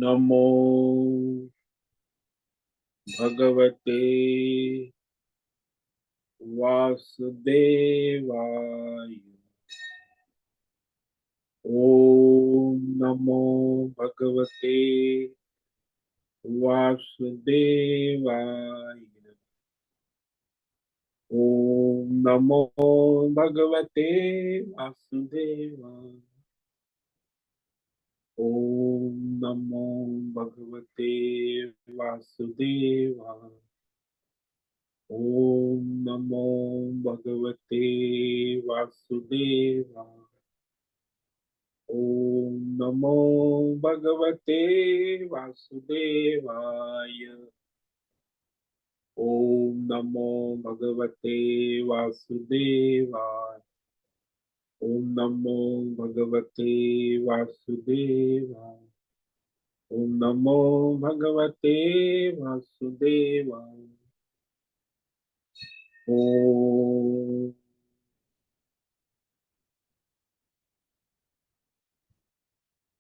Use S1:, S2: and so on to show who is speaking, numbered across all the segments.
S1: नमो भगवते वासुदेवाय। ओम नमो भगवते वासुदेवाय। ओम नमो भगवते वासुदेवाय। ओम नमो भगवते वासुदेवाय। ओम नमो भगवते वासुदेवाय। ओम नमो भगवते वासुदेवाय। ओम नमो भगवते वासुदेवाय। ओम नमो भगवते वासुदेवाय। ओम नमो भगवते वासुदेवाय। ओम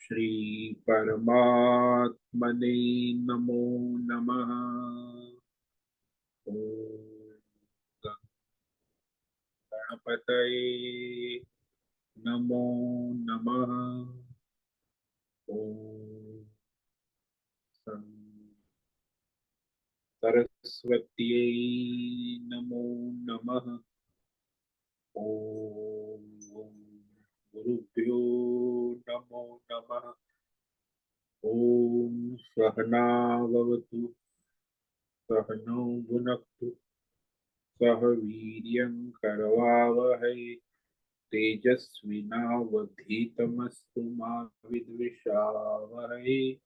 S1: श्री परमात्मने नमो नमः। ओम गणपतये नमो नमः। ओम सरस्वत्यै नमो नमः। ओम गुरुभ्यो नमो नमः। ओम सहना भवतु सहनौ भुनक्तु सह वीर्यं करवावहै तेजस्विनावधीतमस्तु मा विद्विषावहै।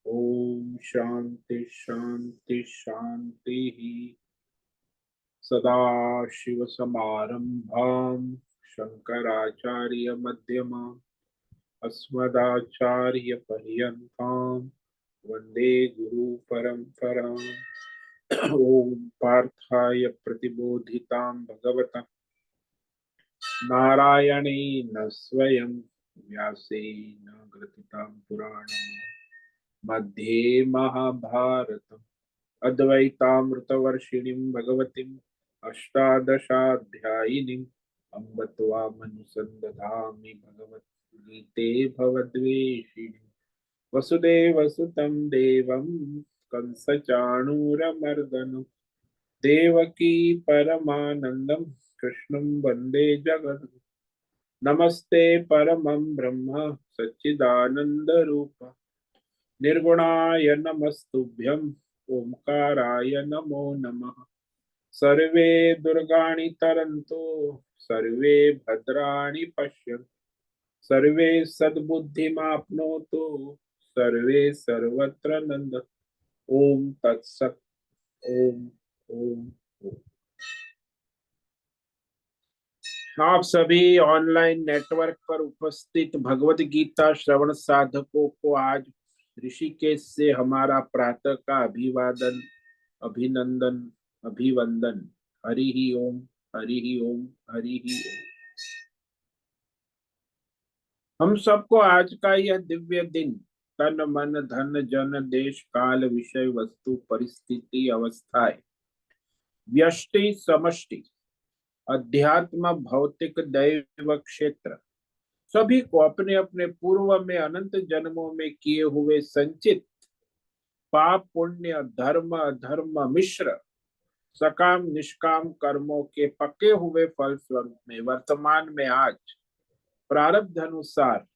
S1: ओम शांति शांति शांति। सदाशिव समारंभां शंकराचार्य मध्यमाम् अस्मदाचार्य पर्यन्तां वंदे गुरु परंपराम्। ओम पार्थाय प्रतिबोधितां भगवता नारायणेन स्वयं व्यासेन ग्रथितां पुराणम् मध्ये महाभारतम् अद्वैतामृतवर्षिणीं भगवतीम् अष्टादशाध्यायिनीम् अम्ब त्वामनुसन्दधामि भगवद्गीते भवद्वेषिणीम् वसुदेवसुतं देवं कंसचाणूरमर्दनं देवकी परमानन्दं कृष्णं वन्दे जगद्गुरुं। नमस्ते परमं ब्रह्म सच्चिदानन्दरूप निर्गुणाय नमस्तुभ्यं ओंकाराय नमो नमः। सर्वे दुर्गाणि तरन्तु सर्वे भद्राणि पश्यन्तु सर्वे सद्बुद्धिमाप्नोतु सर्वे सर्वत्र नन्दतु। ओम तत्सत। ओम ओम ओम। आप सभी ऑनलाइन नेटवर्क पर उपस्थित भगवत गीता श्रवण साधकों को आज ऋषिकेश से हमारा प्रातः का अभिवादन अभिनंदन अभिवंदन। हरि ही ओम हरि ही ओम हरि ही ओम। हम सबको आज का यह दिव्य दिन तन मन धन जन देश काल विषय वस्तु परिस्थिति अवस्थाएं व्यष्टि समष्टि अध्यात्म भौतिक दैव क्षेत्र सभी को अपने अपने पूर्व में अनंत जन्मों में किए हुए संचित पाप पुण्य धर्म अधर्म मिश्र सकाम निष्काम कर्मों के पके हुए फल स्वरूप में वर्तमान में आज प्रारब्ध अनुसार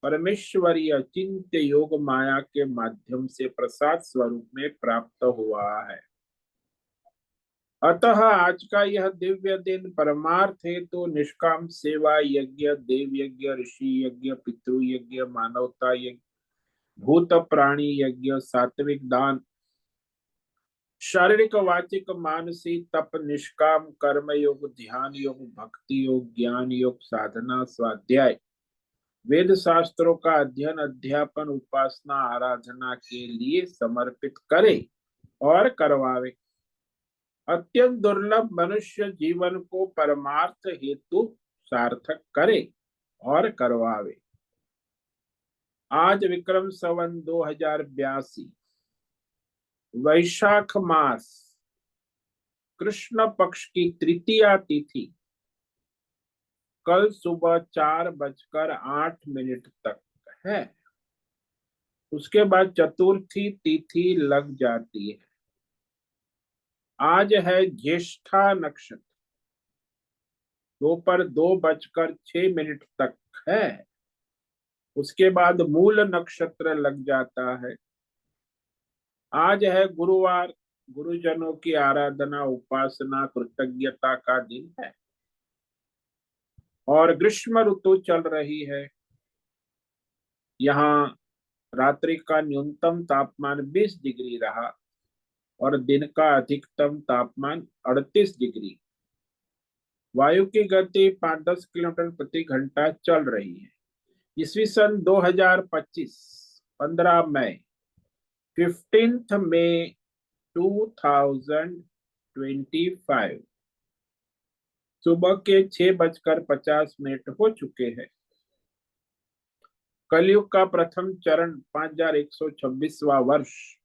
S1: परमेश्वरीय अचिंत्य योग माया के माध्यम से प्रसाद स्वरूप में प्राप्त हुआ है। अतः आज का यह दिव्य दिन परमार्थ हेतु निष्काम सेवा यज्ञ देव यज्ञ ऋषि यज्ञ पितृ यज्ञ मानवता यज्ञ भूत प्राणी यज्ञ सात्विक दान शारीरिक वाचिक मानसिक तप निष्काम कर्म योग ध्यान योग भक्ति योग ज्ञान योग साधना स्वाध्याय वेद शास्त्रों का अध्ययन अध्यापन उपासना आराधना के लिए समर्पित करे और करवावे। अत्यंत दुर्लभ मनुष्य जीवन को परमार्थ हेतु सार्थक करे और करवावे। आज विक्रम संवत 2082 वैशाख मास कृष्ण पक्ष की तृतीया तिथि कल सुबह 4:08 तक है। उसके बाद चतुर्थी तिथि लग जाती है। आज है ज्येष्ठा नक्षत्र, दोपहर 2:06 तक है। उसके बाद मूल नक्षत्र लग जाता है। आज है गुरुवार, गुरुजनों की आराधना, उपासना, कृतज्ञता का दिन है। और ग्रीष्म ऋतु चल रही है। यहाँ रात्रि का न्यूनतम तापमान 20 डिग्री रहा और दिन का अधिकतम तापमान 38 डिग्री। वायु की गति 5-10 किलोमीटर प्रति घंटा चल रही है। ईस्वी सन 2025 15 मई 15 मई 2025 सुबह के 6:50 हो चुके हैं। कलयुग का प्रथम चरण 5126वां वर्ष,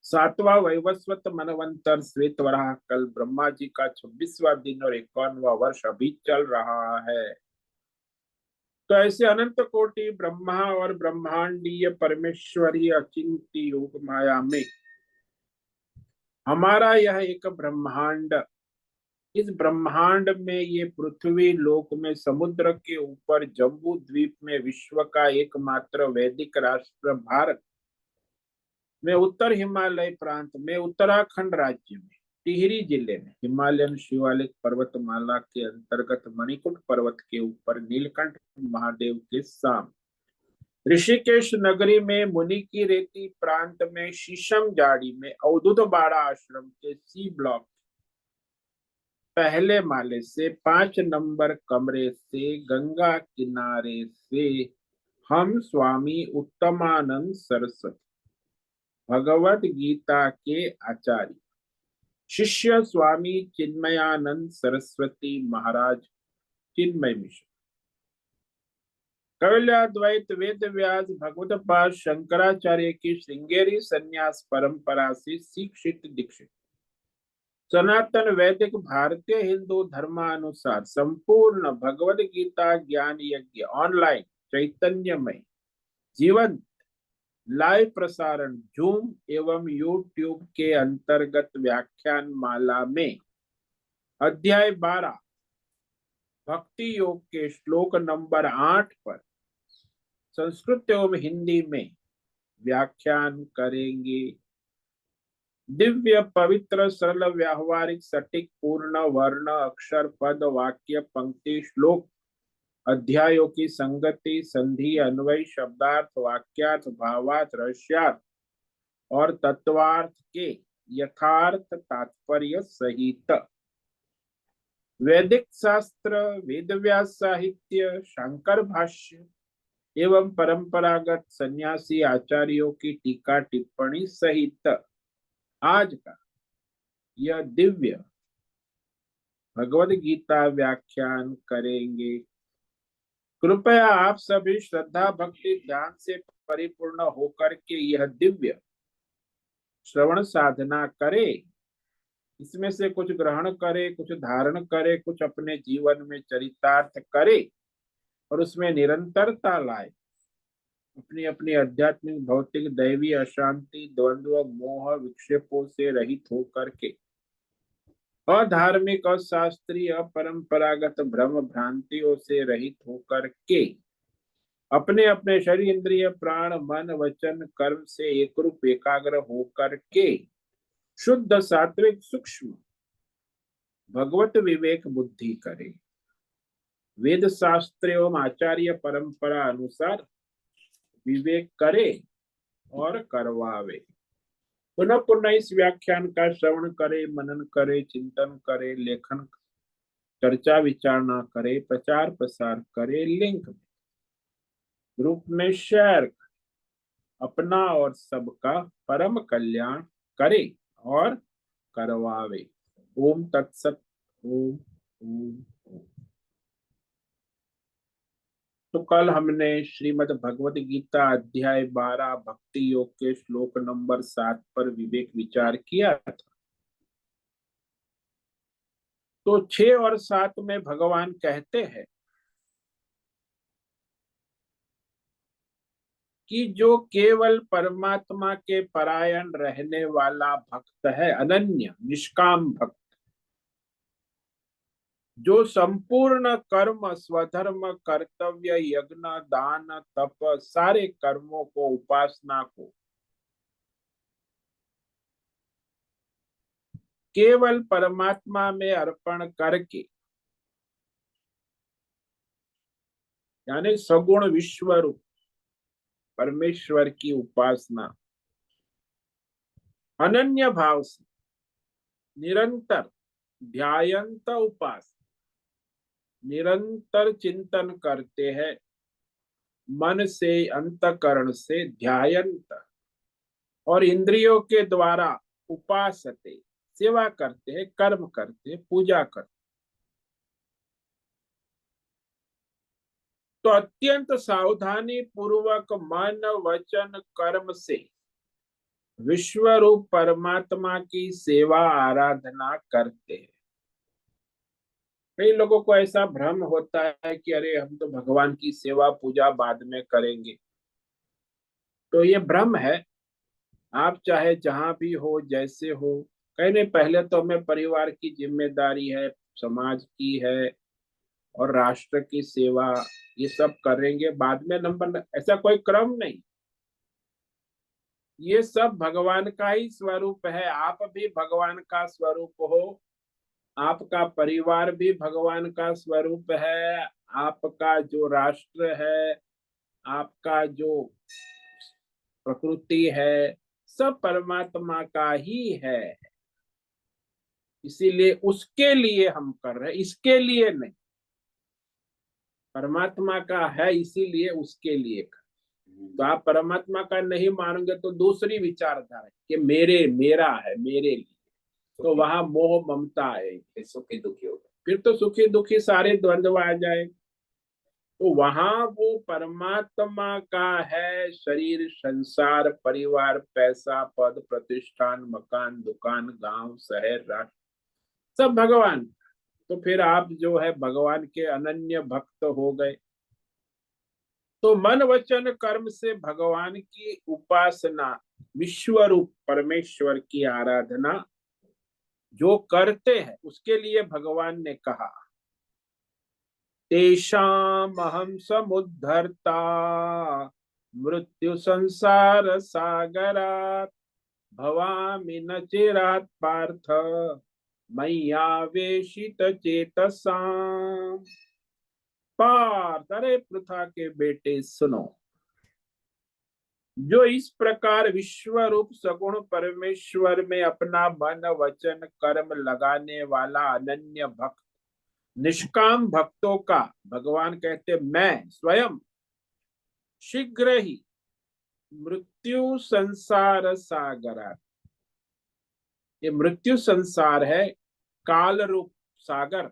S1: 7वां वैवस्वत मनवंतर श्वेत वराह कल ब्रह्मा जी का 26वां दिन और 51वां वर्ष अभी चल रहा है। तो ऐसे अनंत कोटि ब्रह्मा और ब्रह्मांडीय परमेश्वरी अचिंत्य योग माया में हमारा यह एक ब्रह्मांड, इस ब्रह्मांड में ये पृथ्वी लोक में समुद्र के ऊपर जम्बू द्वीप में विश्व का एकमात्र वैदिक राष्ट्र भारत में उत्तर हिमालय प्रांत में उत्तराखंड राज्य में टिहरी जिले में हिमालयन शिवालिक पर्वतमाला के अंतर्गत मणिकुट पर्वत के ऊपर नीलकंठ महादेव के सामने ऋषिकेश नगरी में मुनि की रेती प्रांत में शीशम जाड़ी में अवधूत बाड़ा आश्रम के सी ब्लॉक पहले माले से 5 नंबर कमरे से गंगा किनारे से हम स्वामी उत्तमानंद सरस्वती भगवत गीता के आचार्य शिष्य स्वामी चिन्मयानंद सरस्वती महाराज चिन्मय मिश्र कैवल्याद्वैत वेद व्यास भगवत पाद शंकराचार्य की श्रृंगेरी संन्यास परंपरा से शिक्षित दीक्षित सनातन वैदिक भारतीय हिंदू धर्मानुसार संपूर्ण भगवद गीता ज्ञान यज्ञ ऑनलाइन चैतन्यमय जीवन लाइव प्रसारण जूम एवं यूट्यूब के अंतर्गत व्याख्यान माला में अध्याय 12 भक्ति योग के श्लोक नंबर 8 पर संस्कृत एवं हिंदी में व्याख्यान करेंगे। दिव्य पवित्र सरल व्यावहारिक सटीक पूर्ण वर्ण अक्षर पद वाक्य पंक्ति श्लोक अध्यायों की संगति संधि अन्वय शब्दार्थ वाक्यार्थ भावार्थ रहस्यार्थ और तत्वार्थ के यथार्थ तात्पर्य सहित वैदिक शास्त्र वेद व्यास साहित्य शंकर भाष्य एवं परंपरागत सन्यासी आचार्यों की टीका टिप्पणी सहित आज का यह दिव्य भगवद गीता व्याख्यान करेंगे। कृपया आप सभी श्रद्धा भक्ति ध्यान से परिपूर्ण होकर के यह दिव्य श्रवण साधना करे, इसमें से कुछ ग्रहण करे, कुछ धारण करे, कुछ अपने जीवन में चरितार्थ करे और उसमें निरंतरता लाए। अपनी अपनी आध्यात्मिक भौतिक दैवी अशांति द्वंद्व मोह विक्षेपों से रहित होकर के अधार्मिक अशास्त्रीय अपरंपरागत भ्रम भ्रांतियों से रहित होकर के अपने अपने शरीर इंद्रिय प्राण मन वचन कर्म से एकरूप एकाग्र होकर के शुद्ध सात्विक सूक्ष्म भगवत विवेक बुद्धि करे, वेद शास्त्र एवं आचार्य परंपरा अनुसार विवेक करे और करवावे। पुनः पुनः इस व्याख्यान का श्रवण करे, मनन करे, चिंतन करे, लेखन चर्चा विचारणा करे, प्रचार प्रसार करे, लिंक ग्रुप में शेयर करे, अपना और सबका परम कल्याण करे और करवावे। ओम तत्सत। ओम ओम ओम। तो कल हमने श्रीमद् भगवत गीता अध्याय 12 भक्ति योग के श्लोक नंबर 7 पर विवेक विचार किया था। तो 6 और 7 में भगवान कहते हैं कि जो केवल परमात्मा के परायण रहने वाला भक्त है, अनन्य निष्काम भक्त, जो संपूर्ण कर्म स्वधर्म कर्तव्य यज्ञ दान तप सारे कर्मों को उपासना को केवल परमात्मा में अर्पण करके, यानी सगुण विश्वरूप परमेश्वर की उपासना अनन्य भाव से निरंतर ध्यायंत उपास निरंतर चिंतन करते हैं, मन से अंतकरण से ध्यायंत, और इंद्रियों के द्वारा उपासते सेवा करते हैं, कर्म करते हैं, पूजा करते। तो अत्यंत सावधानी पूर्वक मन वचन कर्म से विश्वरूप परमात्मा की सेवा आराधना करते हैं। कई लोगों को ऐसा भ्रम होता है कि अरे हम तो भगवान की सेवा पूजा बाद में करेंगे। तो ये भ्रम है। आप चाहे जहां भी हो, जैसे हो, कहने पहले तो हमें परिवार की जिम्मेदारी है, समाज की है और राष्ट्र की सेवा, ये सब करेंगे बाद में नंबर, ऐसा कोई क्रम नहीं। ये सब भगवान का ही स्वरूप है। आप भी भगवान का स्वरूप हो, आपका परिवार भी भगवान का स्वरूप है, आपका जो राष्ट्र है, आपका जो प्रकृति है, सब परमात्मा का ही है। इसीलिए उसके लिए हम कर रहे हैं, इसके लिए नहीं। परमात्मा का है इसीलिए उसके लिए कर। तो आप परमात्मा का नहीं मानोगे तो दूसरी विचारधारा है कि मेरे मेरा है, मेरे लिए, तो वहां मोह ममता आएगी, सुखी दुखी होगा, फिर तो सुखी दुखी सारे द्वंद्व आ जाए। तो वहां वो परमात्मा का है, शरीर संसार परिवार पैसा पद प्रतिष्ठान मकान दुकान गांव शहर राष्ट्र सब भगवान। तो फिर आप जो है भगवान के अनन्य भक्त हो गए। तो मन वचन कर्म से भगवान की उपासना, विश्वरूप परमेश्वर की आराधना जो करते हैं उसके लिए भगवान ने कहा तेषाम अहम समुद्धर्ता मृत्यु संसार सागरात भवामि न चिरात पार्थ मय्यावेशित चेतसाम। पार्थ, अरे पृथा के बेटे सुनो, जो इस प्रकार विश्व रूप सगुण परमेश्वर में अपना मन वचन कर्म लगाने वाला अनन्य भक्त, निष्काम भक्तों का भगवान कहते मैं स्वयं शीघ्र ही मृत्यु संसार सागर, ये मृत्यु संसार है, काल रूप सागर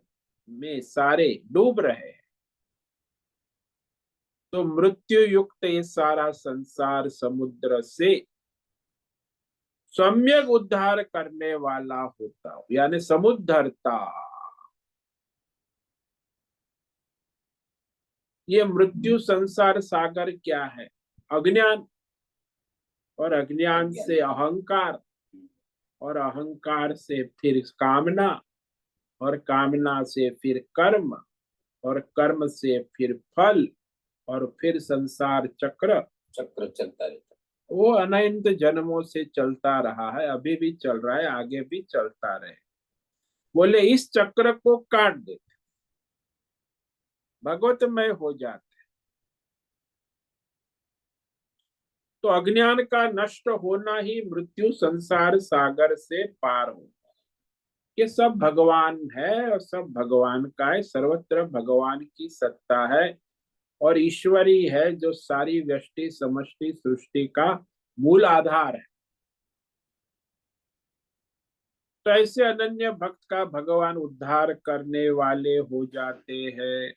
S1: में सारे डूब रहे हैं। तो मृत्यु युक्त ये सारा संसार समुद्र से सम्यक उद्धार करने वाला होता हूं, यानी समुद्धरता। ये मृत्यु संसार सागर क्या है? अज्ञान, और अज्ञान से अहंकार, और अहंकार से फिर कामना, और कामना से फिर कर्म, और कर्म से फिर फल, और फिर संसार चक्र चक्र चलता रहता है। वो अनंत जन्मों से चलता रहा है, अभी भी चल रहा है, आगे भी चलता रहे। बोले इस चक्र को काट देते, भगवतमय हो जाते, तो अज्ञान का नष्ट होना ही मृत्यु संसार सागर से पार हो। ये सब भगवान है और सब भगवान का है, सर्वत्र भगवान की सत्ता है और ईश्वरी है जो सारी व्यष्टि समष्टि सृष्टि का मूल आधार है। तो ऐसे अनन्य भक्त का भगवान उद्धार करने वाले हो जाते हैं।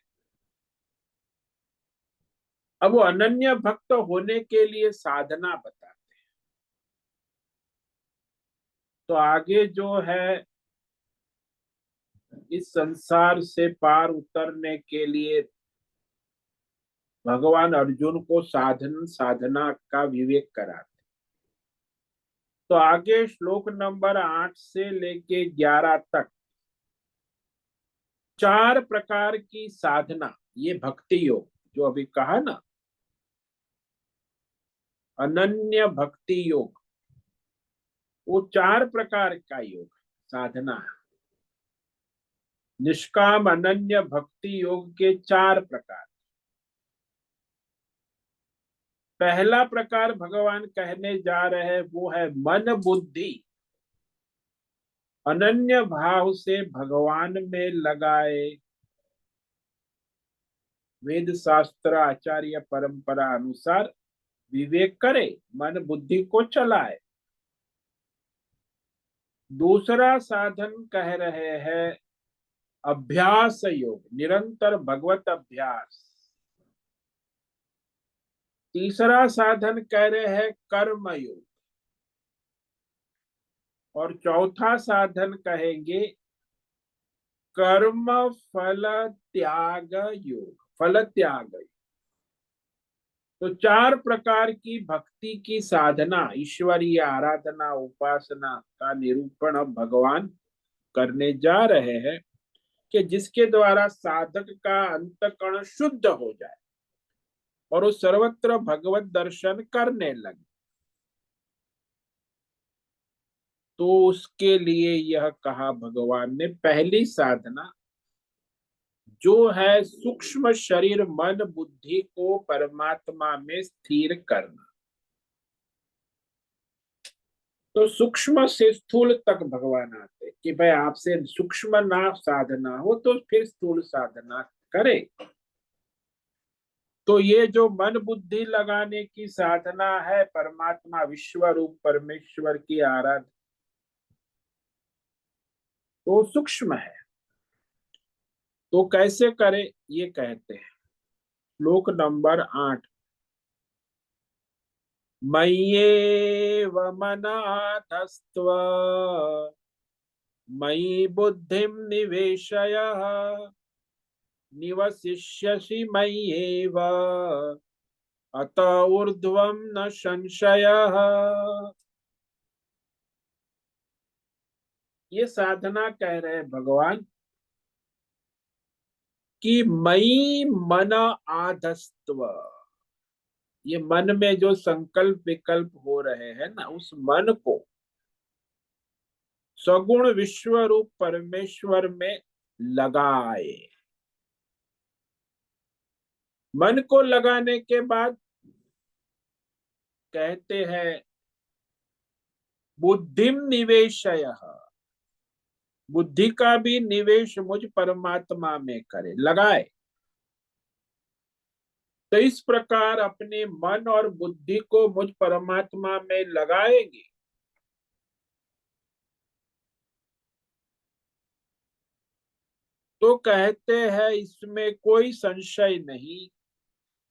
S1: अब वो अनन्य भक्त होने के लिए साधना बताते हैं। तो आगे जो है इस संसार से पार उतरने के लिए भगवान अर्जुन को साधना का विवेक कराते। तो आगे श्लोक नंबर 8 से लेके 11 तक 4 प्रकार की साधना, ये भक्ति योग जो अभी कहा ना, अनन्य भक्ति योग, वो 4 प्रकार का योग साधना है। निष्काम अनन्य भक्ति योग के 4 प्रकार। पहला प्रकार भगवान कहने जा रहे हैं वो है मन बुद्धि अनन्य भाव से भगवान में लगाए, वेद शास्त्र आचार्य परंपरा अनुसार विवेक करे, मन बुद्धि को चलाए। दूसरा साधन कह रहे हैं अभ्यास योग, निरंतर भगवत अभ्यास। तीसरा साधन कह रहे हैं कर्म योग, और चौथा साधन कहेंगे कर्म फल त्याग योग, फल त्याग। तो 4 प्रकार की भक्ति की साधना, ईश्वरीय आराधना उपासना का निरूपण अब भगवान करने जा रहे हैं कि जिसके द्वारा साधक का अंतःकरण शुद्ध हो जाए और वो सर्वत्र भगवत दर्शन करने लगे। तो उसके लिए यह कहा भगवान ने, पहली साधना जो है सूक्ष्म शरीर मन बुद्धि को परमात्मा में स्थिर करना। तो सूक्ष्म से स्थूल तक भगवान आते कि भाई आपसे सूक्ष्म ना साधना हो तो फिर स्थूल साधना करे। तो ये जो मन बुद्धि लगाने की साधना है परमात्मा विश्व रूप परमेश्वर की आराधना, तो सूक्ष्म है। तो कैसे करे ये कहते हैं श्लोक नंबर 8, मय्येव मनाधस्त्व मयि बुद्धिं निवेशय निवसिष्यसि मय्येव अत ऊर्ध्वं न संशयः। ये साधना कह रहे हैं भगवान कि मयि मन आधस्त्व, ये मन में जो संकल्प विकल्प हो रहे हैं ना, उस मन को सगुण विश्व रूप परमेश्वर में लगाए। मन को लगाने के बाद कहते हैं बुद्धिम निवेशय, बुद्धि का भी निवेश मुझ परमात्मा में करे, लगाए। तो इस प्रकार अपने मन और बुद्धि को मुझ परमात्मा में लगाएंगे तो कहते हैं इसमें कोई संशय नहीं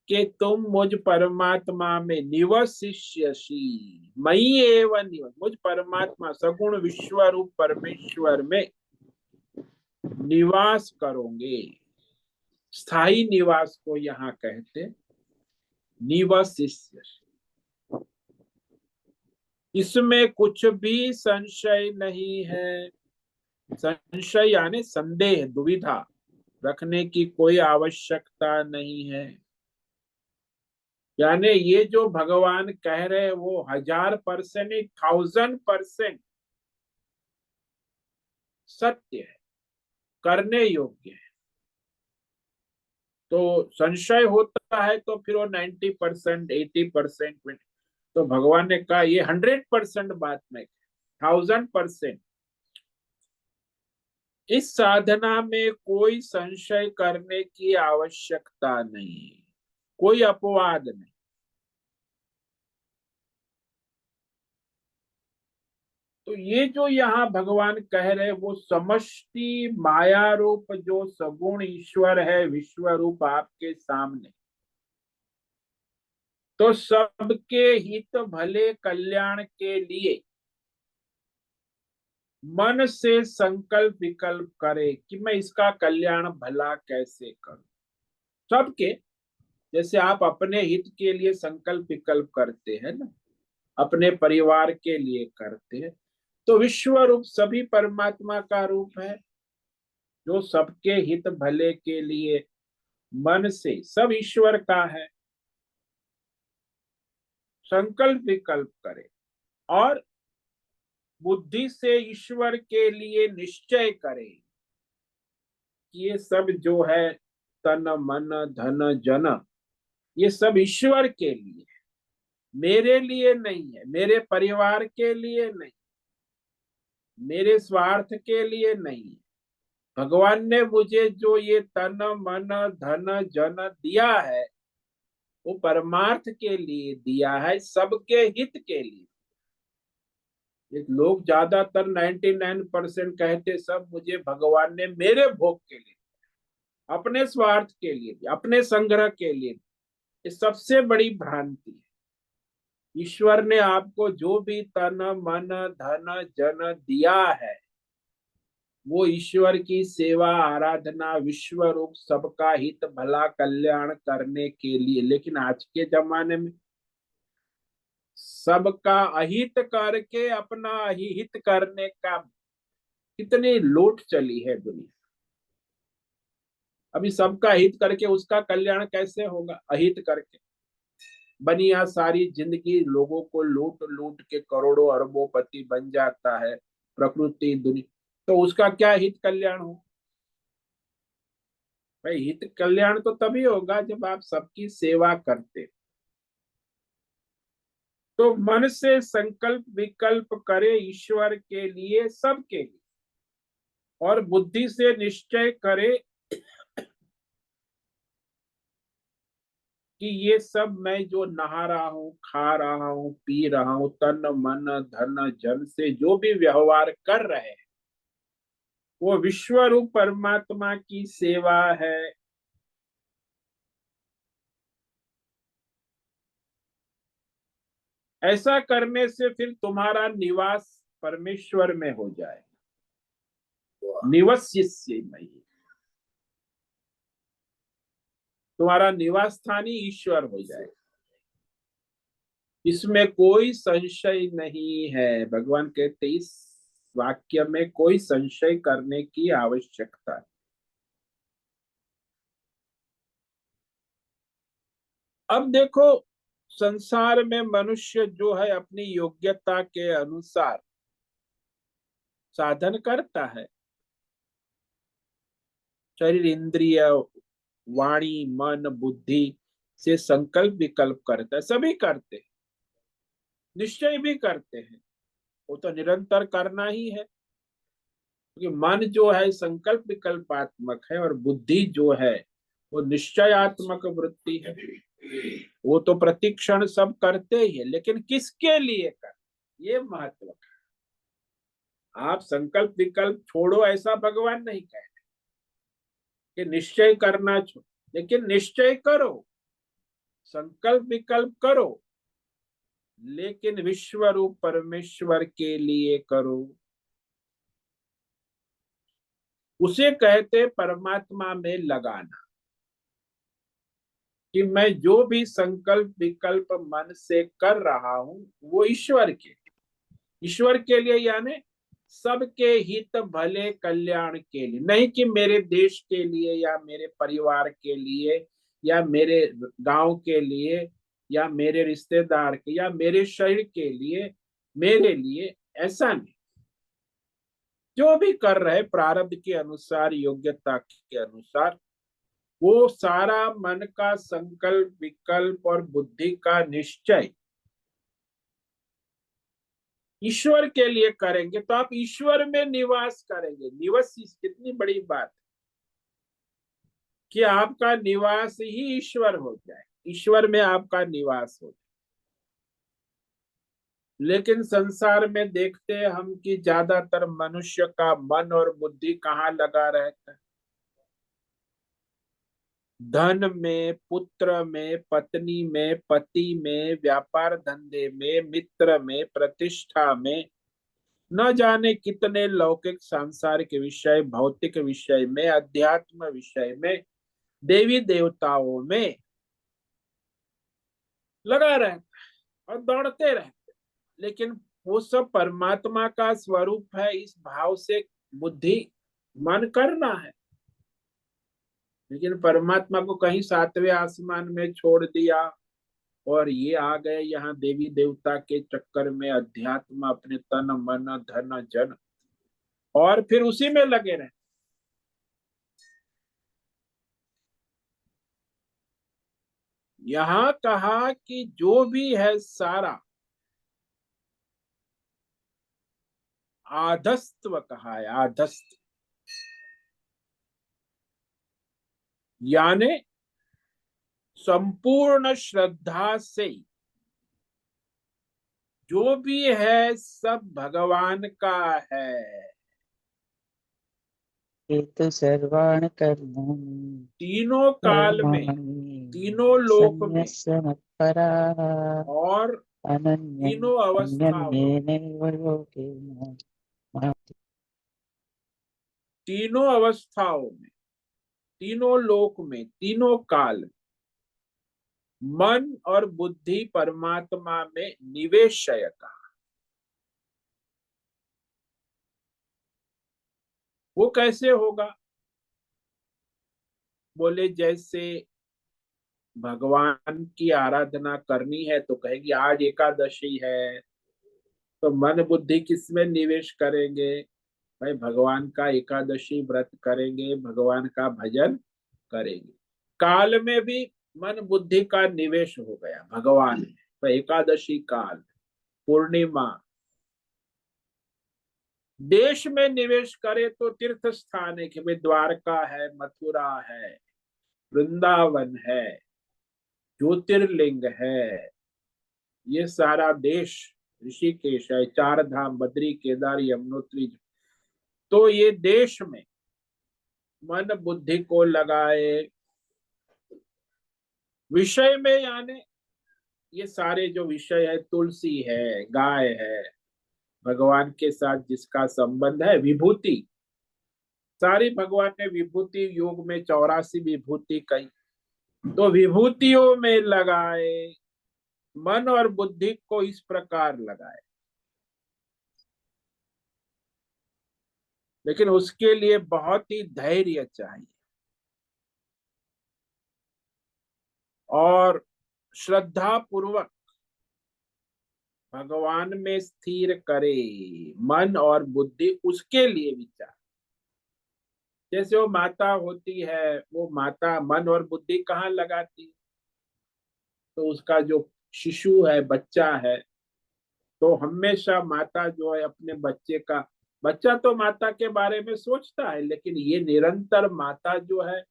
S1: कि तुम मुझ परमात्मा में निवसिष्यसि, मयि एव निवस, मुझ परमात्मा सगुण विश्व रूप परमेश्वर में निवास करोगे। स्थायी निवास को यहाँ कहते निवसिष्यसि। इसमें कुछ भी संशय नहीं है। संशय यानी संदेह दुविधा रखने की कोई आवश्यकता नहीं है। यानी ये जो भगवान कह रहे हैं वो 1000% 1000% सत्य है, करने योग्य है। तो संशय होता है तो फिर वो 90% 80%, तो भगवान ने कहा ये 100% बात में 1000%। इस साधना में कोई संशय करने की आवश्यकता नहीं, कोई अपवाद नहीं। तो ये जो यहाँ भगवान कह रहे वो समष्टि माया रूप जो सगुण ईश्वर है विश्व रूप आपके सामने, तो सबके हित भले कल्याण के लिए मन से संकल्प विकल्प करे कि मैं इसका कल्याण भला कैसे करूं। सबके, जैसे आप अपने हित के लिए संकल्प विकल्प करते हैं ना, अपने परिवार के लिए करते हैं, तो विश्व रूप सभी परमात्मा का रूप है, जो सबके हित भले के लिए मन से, सब ईश्वर का है, संकल्प विकल्प करे और बुद्धि से ईश्वर के लिए निश्चय करे कि ये सब जो है तन मन धन जन, ये सब ईश्वर के लिए, मेरे लिए नहीं है, मेरे परिवार के लिए नहीं, मेरे स्वार्थ के लिए नहीं। भगवान ने मुझे जो ये तन मन धन जन दिया है, वो परमार्थ के लिए दिया है, सबके हित के लिए। ये लोग ज्यादातर 99% कहते सब मुझे भगवान ने मेरे भोग के लिए, अपने स्वार्थ के लिए, अपने संग्रह के लिए। ये सबसे बड़ी भ्रांति है। ईश्वर ने आपको जो भी तन मन धन जन दिया है, वो ईश्वर की सेवा आराधना विश्व रूप सबका हित भला कल्याण करने के लिए। लेकिन आज के जमाने में सबका अहित करके अपना हित करने का कितनी लूट चली है दुनिया। अभी सबका हित करके उसका कल्याण कैसे होगा? अहित करके बनिया सारी जिंदगी लोगों को लूट लूट के करोड़ों अरबों पति बन जाता है, प्रकृति दुनिया, तो उसका क्या हित कल्याण हो? भाई हित कल्याण तो तभी होगा जब आप सबकी सेवा करते। तो मन से संकल्प विकल्प करे ईश्वर के लिए, सबके लिए, और बुद्धि से निश्चय करे कि ये सब मैं जो नहा रहा हूँ, खा रहा हूँ, पी रहा हूँ, तन मन धन जन से जो भी व्यवहार कर रहे हैं, वो विश्व रूप परमात्मा की सेवा है। ऐसा करने से फिर तुम्हारा निवास परमेश्वर में हो जाए, निवस्यस्य मयि, तुम्हारा निवास स्थान ही ईश्वर हो जाए। इसमें कोई संशय नहीं है। भगवान कहते इस वाक्य में कोई संशय करने की आवश्यकता है। अब देखो, संसार में मनुष्य जो है अपनी योग्यता के अनुसार साधन करता है, शरीर इंद्रिय वाणी मन बुद्धि से संकल्प विकल्प करता है, सभी करते हैं, निश्चय भी करते हैं। वो तो निरंतर करना ही है, क्योंकि मन जो है संकल्प विकल्पात्मक है और बुद्धि जो है वो निश्चयात्मक वृत्ति है। वो तो प्रतिक्षण सब करते ही है, लेकिन किसके लिए कर, ये महत्व है। आप संकल्प विकल्प छोड़ो ऐसा भगवान नहीं कहते कि निश्चय करना छोड़ो, लेकिन निश्चय करो, संकल्प विकल्प करो, लेकिन विश्व रूप परमेश्वर के लिए करो। उसे कहते परमात्मा में लगाना, कि मैं जो भी संकल्प विकल्प मन से कर रहा हूं वो ईश्वर के लिए, यानी सबके हित भले कल्याण के लिए, नहीं कि मेरे देश के लिए या मेरे परिवार के लिए या मेरे गांव के लिए या मेरे रिश्तेदार के या मेरे शरीर के लिए, मेरे लिए ऐसा नहीं। जो भी कर रहे प्रारब्ध के अनुसार योग्यता के अनुसार, वो सारा मन का संकल्प विकल्प और बुद्धि का निश्चय ईश्वर के लिए करेंगे, तो आप ईश्वर में निवास करेंगे। निवास कितनी बड़ी बात कि आपका निवास ही ईश्वर हो जाए, ईश्वर में आपका निवास हो जाए। लेकिन संसार में देखते हैं हम कि ज्यादातर मनुष्य का मन और बुद्धि कहाँ लगा रहता है? धन में, पुत्र में, पत्नी में, पति में, व्यापार धंधे में, मित्र में, प्रतिष्ठा में, न जाने कितने लौकिक सांसारिक विषय, भौतिक विषय में, अध्यात्म विषय में, देवी देवताओं में लगा रहते और दौड़ते रहते, लेकिन वो सब परमात्मा का स्वरूप है, इस भाव से बुद्धि मन करना है। लेकिन परमात्मा को कहीं सातवें आसमान में छोड़ दिया और ये आ गए यहाँ देवी देवता के चक्कर में, अध्यात्म, अपने तन मन धन जन, और फिर उसी में लगे रहे। यहाँ कहा कि जो भी है सारा आधस्त्व कहा है, आधस्त यानी संपूर्ण श्रद्धा से जो भी है सब भगवान का है।
S2: ये तो सर्वाण कर्माणि
S1: तीनों काल में,
S2: कर्माणि
S1: तीनों लोक में
S2: सन्न्यस्य मत्पराः
S1: और तीनों अवस्थाओं,
S2: अन्यन्येनैव योगेन मां
S1: तीनों अवस्थाओं में, तीनों लोक में, तीनों काल में मन और बुद्धि परमात्मा में निवेशय का। वो कैसे होगा? बोले जैसे भगवान की आराधना करनी है तो कहेगी आज एकादशी है, तो मन बुद्धि किसमें निवेश करेंगे? भाई भगवान का एकादशी व्रत करेंगे, भगवान का भजन करेंगे। काल में भी मन बुद्धि का निवेश हो गया भगवान में, तो एकादशी काल, पूर्णिमा। देश में निवेश करे तो तीर्थ स्थान है कि भाई द्वारका है, मथुरा है, वृंदावन है, ज्योतिर्लिंग है, ये सारा देश, ऋषिकेश है, चार धाम, बद्री केदार यमुनोत्री। तो ये देश में मन बुद्धि को लगाए, विषय में यानी ये सारे जो विषय है, तुलसी है, गाय है, भगवान के साथ जिसका संबंध है, विभूति सारी भगवान ने विभूति योग में 84 विभूति कही, तो विभूतियों में लगाए, मन और बुद्धि को इस प्रकार लगाए। लेकिन उसके लिए बहुत ही धैर्य चाहिए और श्रद्धा पूर्वक भगवान में स्थिर करे मन और बुद्धि, उसके लिए विचार। जैसे वो माता होती है, वो माता मन और बुद्धि कहाँ लगाती है? तो उसका जो शिशु है, बच्चा है, तो हमेशा माता जो है अपने बच्चे का, बच्चा तो माता के बारे में सोचता है, लेकिन ये निरंतर माता जो है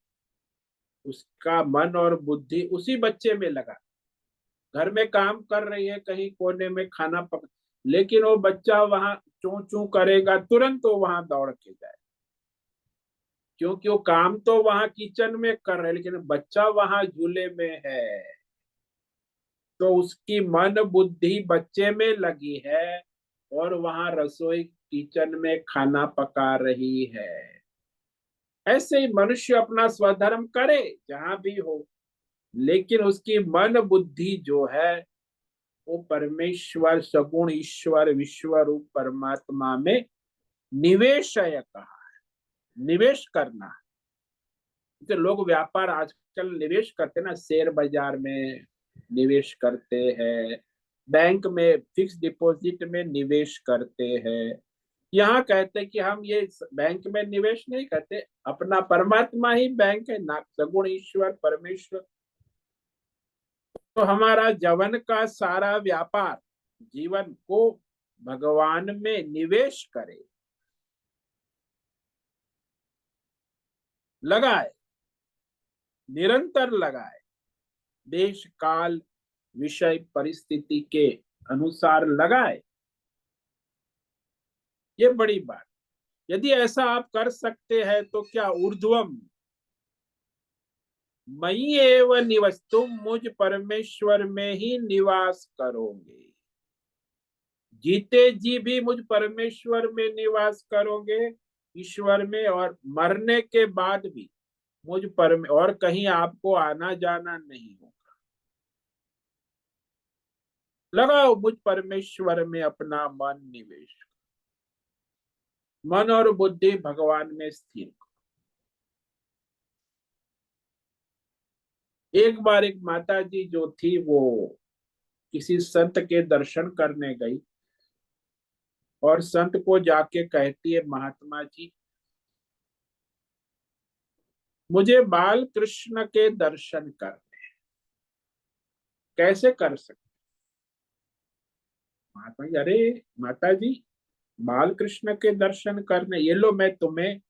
S1: उसका मन और बुद्धि उसी बच्चे में लगा। घर में काम कर रही है, कहीं कोने में खाना पक, लेकिन वो बच्चा वहां चू चू करेगा, तुरंत वो वहां दौड़ के जाए, क्योंकि वो काम तो वहां किचन में कर रहे हैं, लेकिन बच्चा वहां झूले में है, तो उसकी मन बुद्धि बच्चे में लगी है और वहां रसोई किचन में खाना पका रही है। ऐसे ही मनुष्य अपना स्वधर्म करे जहां भी हो, लेकिन उसकी मन बुद्धि जो है वो परमेश्वर, सगुण ईश्वर, विश्व रूप परमात्मा में निवेशय कहा, निवेश करना है। तो लोग व्यापार आजकल निवेश करते हैं ना, शेयर बाजार में निवेश करते हैं, बैंक में फिक्स डिपॉजिट में निवेश करते हैं। यहाँ कहते हैं कि हम ये बैंक में निवेश नहीं करते, अपना परमात्मा ही बैंक है ना, सगुण ईश्वर परमेश्वर। तो हमारा जीवन का सारा व्यापार, जीवन को भगवान में निवेश करे, लगाए, निरंतर लगाए, देश काल विषय परिस्थिति के अनुसार लगाए। ये बड़ी बात। यदि ऐसा आप कर सकते हैं तो क्या ऊर्ध्वम मयि एव निवस्तुम, मुझ परमेश्वर में ही निवास करोगे। जीते जी भी मुझ परमेश्वर में निवास करोगे, ईश्वर में, और मरने के बाद भी मुझ और कहीं आपको आना जाना नहीं होगा। लगाओ मुझ परमेश्वर में अपना मन निवेश, मन और बुद्धि भगवान में स्थिर करो। एक बार एक माता जी जो थी वो किसी संत के दर्शन करने गई और संत को जाके कहती है, महात्मा जी मुझे बाल कृष्ण के दर्शन करने, कैसे कर सकते? महात्मा जी, अरे माता जी, बाल कृष्ण के दर्शन करने, ये लो मैं तुम्हें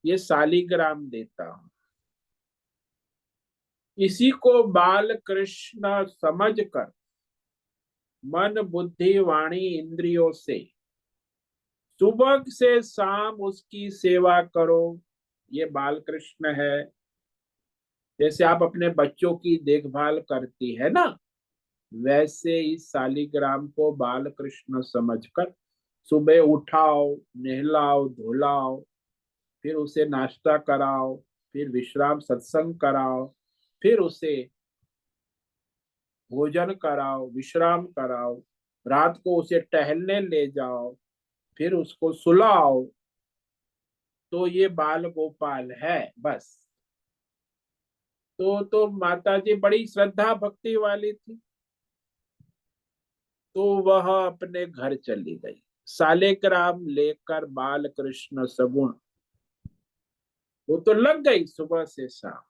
S1: ये शालिग्राम देता हूं, इसी को बाल कृष्ण समझकर मन बुद्धि वाणी इंद्रियों से सुबह से शाम उसकी सेवा करो। ये बाल कृष्ण है। जैसे आप अपने बच्चों की देखभाल करती है ना, वैसे इस शालिग्राम को बाल कृष्ण समझकर सुबह उठाओ, नहलाओ धुलाओ, फिर उसे नाश्ता कराओ, फिर विश्राम सत्संग कराओ, फिर उसे भोजन कराओ, विश्राम कराओ, रात को उसे टहलने ले जाओ, फिर उसको सुलाओ। तो ये बाल गोपाल है बस। तो माता जी बड़ी श्रद्धा भक्ति वाली थी, तो वह अपने घर चली गई, शालिग्राम लेकर बाल कृष्ण सगुण। वो तो लग गई सुबह से शाम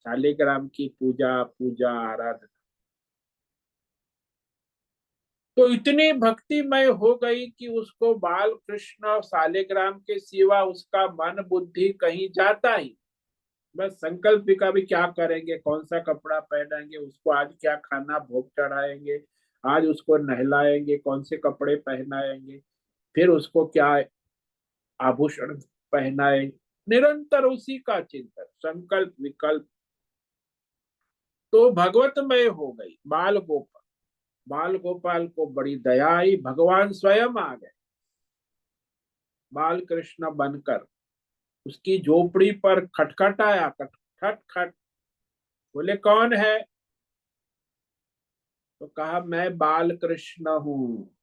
S1: शालिग्राम की पूजा पूजा आराधना। तो इतनी भक्तिमय हो गई कि उसको बाल कृष्ण और शालिग्राम के सिवा उसका मन बुद्धि कहीं जाता ही। बस संकल्प का भी क्या करेंगे, कौन सा कपड़ा पहनेंगे, उसको आज क्या खाना भोग चढ़ाएंगे, आज उसको नहलाएंगे, कौन से कपड़े पहनाएंगे, फिर उसको क्या आभूषण पहनाए, निरंतर उसी का चिंतन, संकल्प विकल्प। तो भगवतमय हो गई बाल गोपाल। बाल गोपाल को बड़ी दया आई, भगवान स्वयं आ गए बाल कृष्ण बनकर, उसकी झोपड़ी पर खटखटाया, खट खट खट। बोले कौन है? तो कहा मैं बाल कृष्ण हूँ,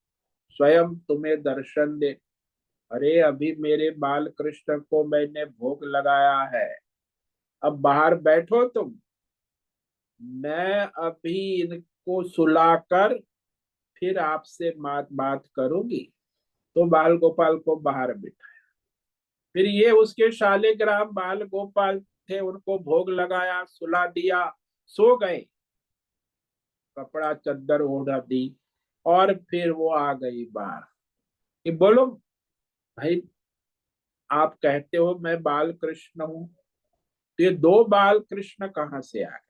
S1: स्वयं तुम्हें दर्शन दे। अरे अभी मेरे बाल कृष्ण को मैंने भोग लगाया है, अब बाहर बैठो तुम, मैं अभी इनको सुलाकर फिर आपसे बात बात करूंगी। तो बाल गोपाल को बाहर बिठा, फिर ये उसके शालिग्राम बाल गोपाल थे, उनको भोग लगाया, सुला दिया, सो गए, कपड़ा चद्दर ओढ़ा दी, और फिर वो आ गई बाहर कि बोलो भाई, आप कहते हो मैं बाल कृष्ण हूँ, तो ये दो बाल कृष्ण कहाँ से आ गए?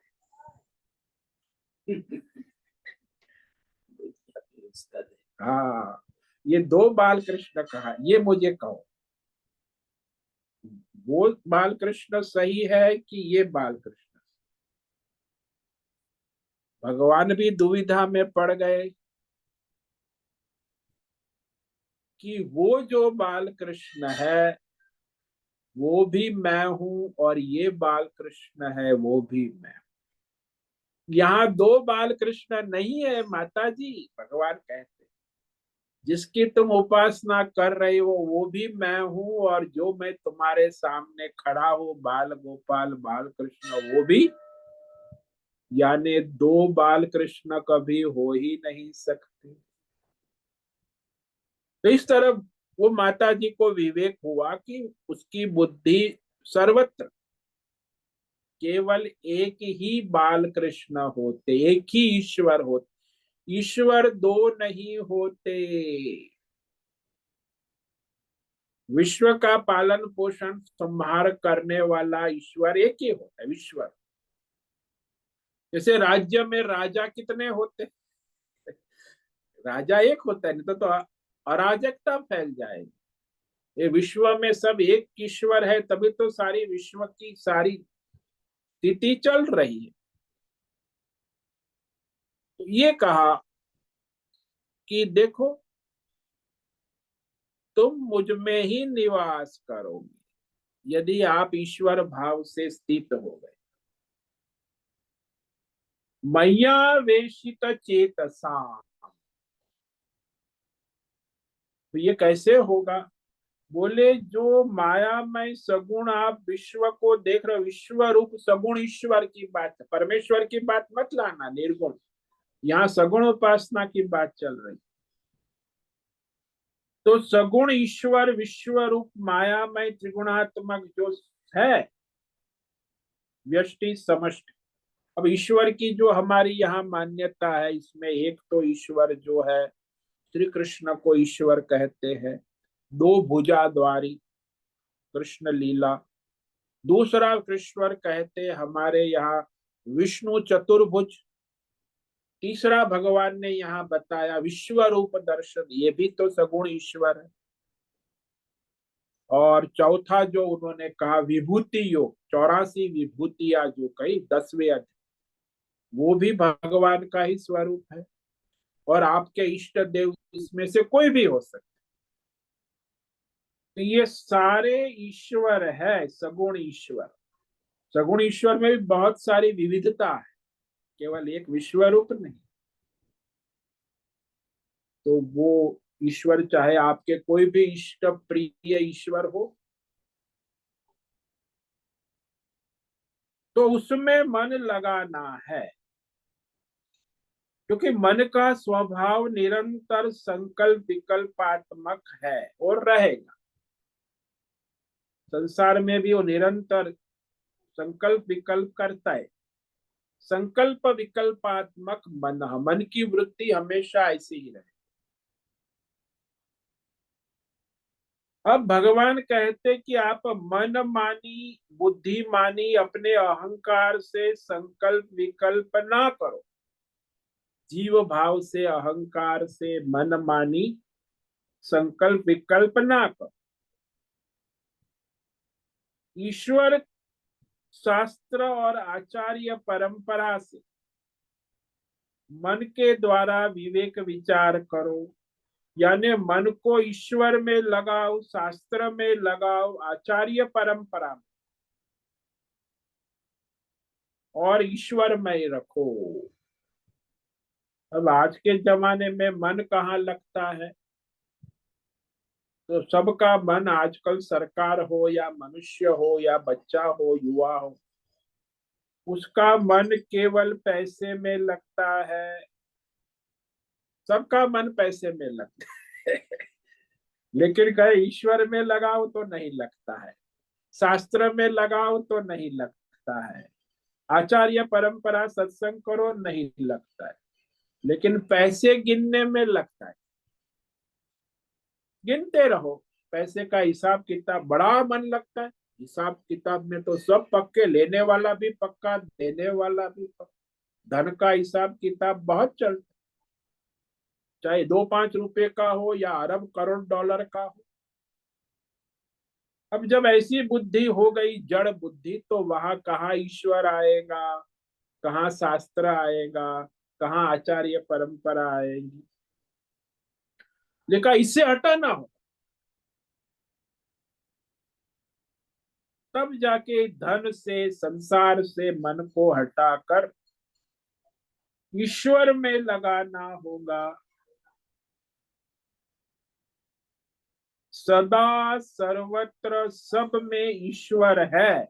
S1: हाँ, ये दो बाल कृष्ण कहाँ, ये मुझे कहो, वो बाल कृष्ण सही है कि ये बाल कृष्ण? भगवान भी दुविधा में पड़ गए कि वो जो बाल कृष्ण है वो भी मैं हूं, और ये बाल कृष्ण है वो भी मैं। यहाँ दो बाल कृष्ण नहीं है माता जी, भगवान कहते, जिसकी तुम उपासना कर रही हो वो भी मैं हूँ, और जो मैं तुम्हारे सामने खड़ा हूँ बाल गोपाल बाल कृष्ण वो भी। यानी दो बाल कृष्ण कभी हो ही नहीं सकते। तो इस तरह वो माता जी को विवेक हुआ कि उसकी बुद्धि सर्वत्र केवल एक ही बाल कृष्ण होते, एक ही ईश्वर होते, ईश्वर दो नहीं होते। विश्व का पालन पोषण संहार करने वाला ईश्वर एक ही होता है, ईश्वर। जैसे राज्य में राजा कितने होते? राजा एक होता है, नहीं तो अराजकता फैल जाएगी। ये विश्व में सब एक ईश्वर है, तभी तो सारी विश्व की सारी स्थिति चल रही है। तो ये कहा कि देखो, तुम मुझ में ही निवास करोगे यदि आप ईश्वर भाव से स्थित हो गए। मय्या वेशित चेतसा। तो ये कैसे होगा? बोले, जो मायामय सगुण आप विश्व को देख रहे हो, विश्व रूप सगुण ईश्वर की बात, परमेश्वर की बात मत लाना, निर्गुण। यहाँ सगुण उपासना की बात चल रही। तो सगुण ईश्वर विश्व रूप मायामय त्रिगुणात्मक जो है, व्यष्टि समष्टि। अब ईश्वर की जो हमारी यहाँ मान्यता है, इसमें एक तो ईश्वर जो है श्री कृष्ण को ईश्वर कहते हैं, दो भुजा द्वारी कृष्ण लीला। दूसरा कृष्ण कहते हमारे यहाँ विष्णु चतुर्भुज। तीसरा भगवान ने यहाँ बताया विश्व रूप दर्शन, ये भी तो सगुण ईश्वर है। और चौथा जो उन्होंने कहा विभूति योग, 84 विभूतियां जो कही 10वें अध्याय, वो भी भगवान का ही स्वरूप है। और आपके इष्ट देव इसमें से कोई भी हो सकते। तो ये सारे ईश्वर है, सगुण ईश्वर। सगुण ईश्वर में भी बहुत सारी विविधता है, केवल एक विश्व रूप नहीं। तो वो ईश्वर चाहे आपके कोई भी इष्ट प्रिय ईश्वर हो, तो उसमें मन लगाना है। क्योंकि मन का स्वभाव निरंतर संकल्प विकल्पात्मक है और रहेगा। संसार में भी वो निरंतर संकल्प विकल्प करता है। संकल्प विकल्पात्मक मन, मन की वृत्ति हमेशा ऐसी ही रहे। अब भगवान कहते कि आप मन मानी बुद्धि मानी अपने अहंकार से संकल्प विकल्प ना करो। जीव भाव से, अहंकार से मन मानी संकल्प विकल्प ना करो। ईश्वर शास्त्र और आचार्य परंपरा से मन के द्वारा विवेक विचार करो। यानी मन को ईश्वर में लगाओ, शास्त्र में लगाओ, आचार्य परंपरा में, और ईश्वर में रखो। अब आज के जमाने में मन कहाँ लगता है? तो सबका मन आजकल, सरकार हो या मनुष्य हो या बच्चा हो, युवा हो, उसका मन केवल पैसे में लगता है। सबका मन पैसे में लगता है लेकिन कहे ईश्वर में लगाओ तो नहीं लगता है, शास्त्र में लगाओ तो नहीं लगता है, आचार्य परंपरा सत्संग करो नहीं लगता है, लेकिन पैसे गिनने में लगता है। गिनते रहो, पैसे का हिसाब किताब बड़ा मन लगता है। हिसाब किताब में तो सब पक्के, लेने वाला भी पक्का, देने वाला भी पक्का। धन का हिसाब किताब बहुत चलता है, चाहे 2-5 रुपए का हो या अरब करोड़ डॉलर का हो। अब जब ऐसी बुद्धि हो गई, जड़ बुद्धि, तो वहां कहाँ ईश्वर आएगा, कहाँ शास्त्र आएगा, कहाँ आचार्य परंपरा आएगी। लेकिन इससे हटाना हो, तब जाके धन से, संसार से मन को हटाकर ईश्वर में लगाना होगा। सदा सर्वत्र सब में ईश्वर है।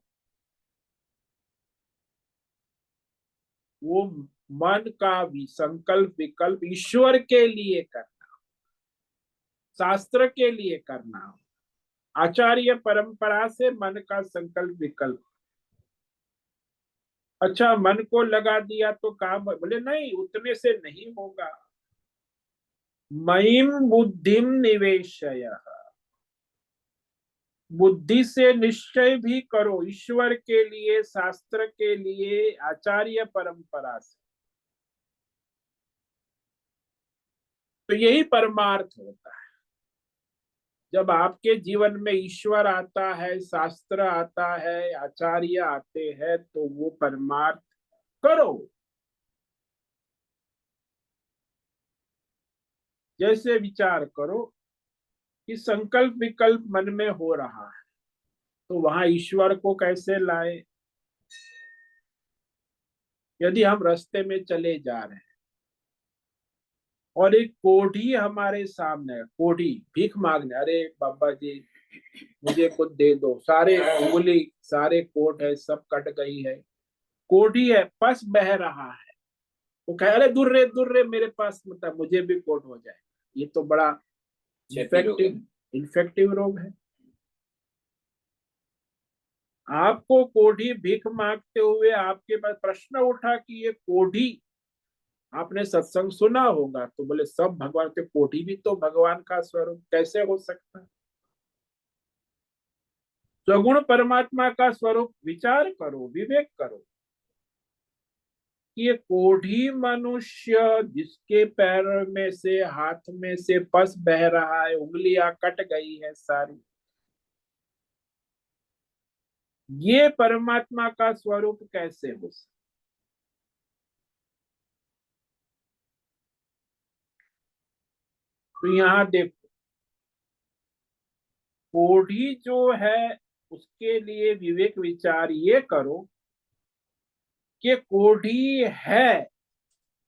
S1: वो मन का भी संकल्प विकल्प ईश्वर के लिए करना, शास्त्र के लिए करना, आचार्य परंपरा से मन का संकल्प विकल्प। अच्छा, मन को लगा दिया तो काम, बोले नहीं, उतने से नहीं होगा। मयिम बुद्धिम निवेशय, बुद्धि से निश्चय भी करो ईश्वर के लिए, शास्त्र के लिए, आचार्य परंपरा से। तो यही परमार्थ होता है। जब आपके जीवन में ईश्वर आता है, शास्त्र आता है, आचार्य आते हैं, तो वो परमार्थ करो। जैसे विचार करो कि संकल्प विकल्प मन में हो रहा है, तो वहां ईश्वर को कैसे लाए? यदि हम रास्ते में चले जा रहे हैं और एक कोढ़ी हमारे सामने है, कोढ़ी भीख मांगने, अरे बाबा जी मुझे कुछ दे दो, सारे उंगली सारे कोट है, सब कट गई है, कोढ़ी है, पस बह रहा है, वो कह अरे दूर रे मेरे पास, मतलब मुझे भी कोट हो जाए। ये तो बड़ा इन्फेक्टिव रोग है। आपको कोढ़ी भीख मांगते हुए आपके पास प्रश्न उठा कि ये कोढ़ी, आपने सत्संग सुना होगा, तो बोले सब भगवान के, कोढ़ी भी तो भगवान का स्वरूप कैसे हो सकता है? सगुण परमात्मा का स्वरूप विचार करो, विवेक करो कि ये कोढ़ी मनुष्य जिसके पैर में से, हाथ में से पस बह रहा है, उंगलियां कट गई है सारी, ये परमात्मा का स्वरूप कैसे हो सकता? तो यहाँ देखो, कोढ़ी जो है उसके लिए विवेक विचार ये करो कि कोढ़ी है,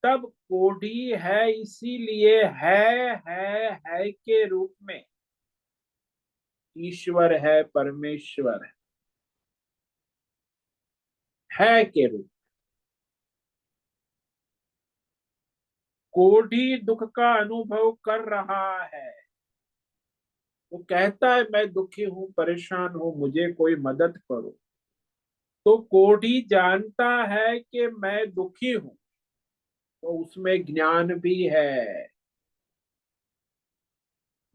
S1: तब कोढ़ी है इसीलिए है के रूप में ईश्वर है, परमेश्वर है के रूप। कोढ़ी दुख का अनुभव कर रहा है, वो कहता है मैं दुखी हूं, परेशान हूं, मुझे कोई मदद करो। तो कोढ़ी जानता है कि मैं दुखी हूं, तो उसमें ज्ञान भी है,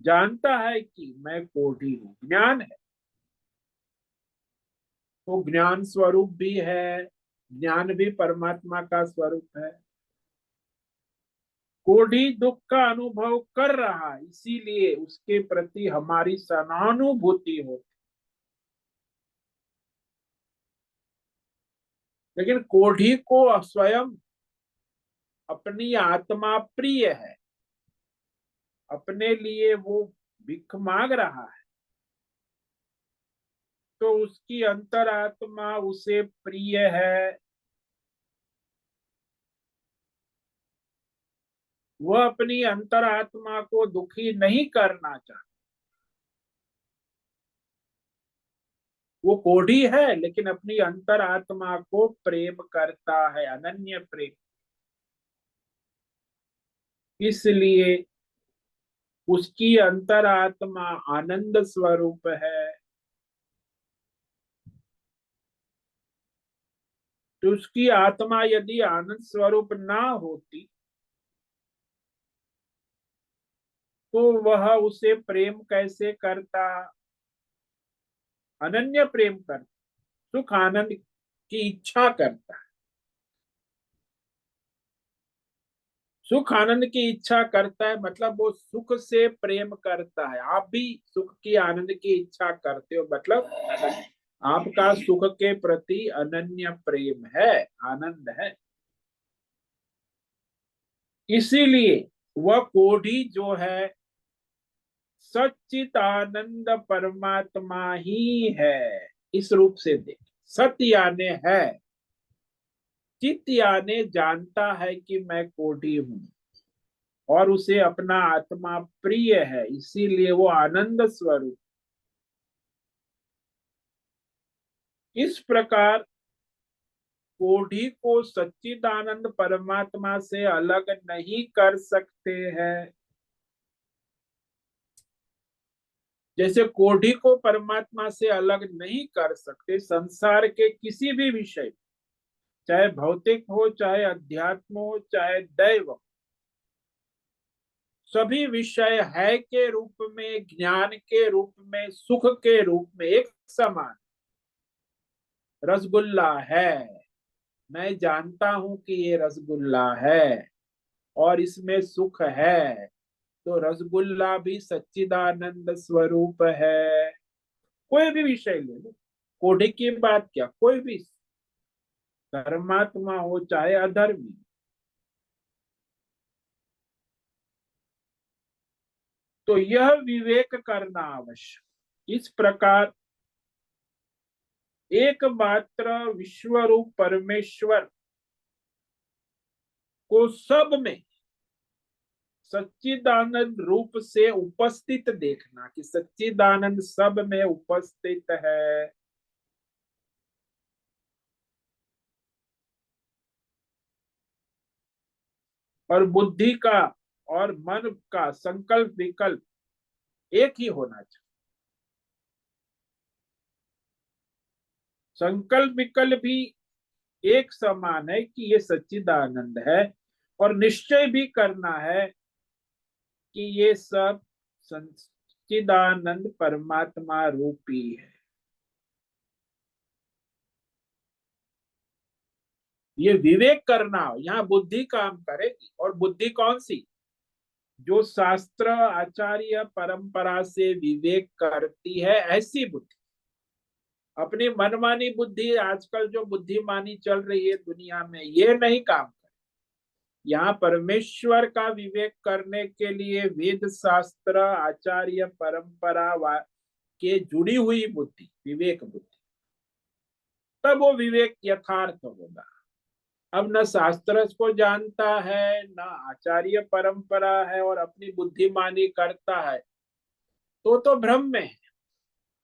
S1: जानता है कि मैं कोढ़ी हूं, ज्ञान है, तो ज्ञान स्वरूप भी है, ज्ञान भी परमात्मा का स्वरूप है। कोढ़ी दुख का अनुभव कर रहा है, इसीलिए उसके प्रति हमारी सहानुभूति हो। लेकिन कोढ़ी को स्वयं अपनी आत्मा प्रिय है, अपने लिए वो भिख मांग रहा है, तो उसकी अंतरात्मा उसे प्रिय है, वह अपनी अंतरात्मा को दुखी नहीं करना चाहता। वो कोढ़ी है लेकिन अपनी अंतरात्मा को प्रेम करता है, अनन्य प्रेम। इसलिए उसकी अंतरात्मा आनंद स्वरूप है, तो उसकी आत्मा यदि आनंद स्वरूप ना होती तो वह उसे प्रेम कैसे करता? अनन्य प्रेम करता, सुख आनंद की इच्छा करता, सुख आनंद की इच्छा करता है, मतलब वो सुख से प्रेम करता है। आप भी सुख की आनंद की इच्छा करते हो, मतलब आपका सुख के प्रति अनन्य प्रेम है, आनंद है। इसीलिए वह कोढ़ी जो है सच्चित आनंद परमात्मा ही है। इस रूप से देख, सत्य यानी है, चित्त यानी जानता है कि मैं कोढ़ी हूं, और उसे अपना आत्मा प्रिय है, इसीलिए वो आनंद स्वरूप। इस प्रकार कोढ़ी को सच्चिदानंद परमात्मा से अलग नहीं कर सकते हैं। जैसे कोढ़ी को परमात्मा से अलग नहीं कर सकते, संसार के किसी भी विषय, चाहे भौतिक हो, चाहे अध्यात्म हो, चाहे दैव, सभी विषय है के रूप में, ज्ञान के रूप में, सुख के रूप में एक समान। रसगुल्ला है, मैं जानता हूं कि ये रसगुल्ला है और इसमें सुख है, तो रसगुल्ला भी सच्चिदानंद स्वरूप है। कोई भी विषय ले लो, कोढ़ी की बात क्या, कोई भी धर्मात्मा हो चाहे अधर्मी। तो यह विवेक करना आवश्यक। इस प्रकार एकमात्र विश्वरूप परमेश्वर को सब में सच्चिदानंद रूप से उपस्थित देखना, कि सच्चिदानंद सब में उपस्थित है। और बुद्धि का और मन का संकल्प विकल्प एक ही होना चाहिए। संकल्प विकल्प भी एक समान है कि ये सच्चिदानंद है, और निश्चय भी करना है कि ये सब सच्चिदानंद परमात्मा रूपी है। ये विवेक करना हो, यहाँ बुद्धि काम करेगी। और बुद्धि कौन सी? जो शास्त्र आचार्य परंपरा से विवेक करती है, ऐसी बुद्धि। अपनी मनमानी बुद्धि, आजकल जो बुद्धिमानी चल रही है दुनिया में, ये नहीं काम करे। यहाँ परमेश्वर का विवेक करने के लिए वेद शास्त्र आचार्य परंपरा के जुड़ी हुई बुद्धि, विवेक बुद्धि, तब वो विवेक यथार्थ होगा। अब न शास्त्र को जानता है, न आचार्य परंपरा है, और अपनी बुद्धिमानी करता है, तो भ्रम में है,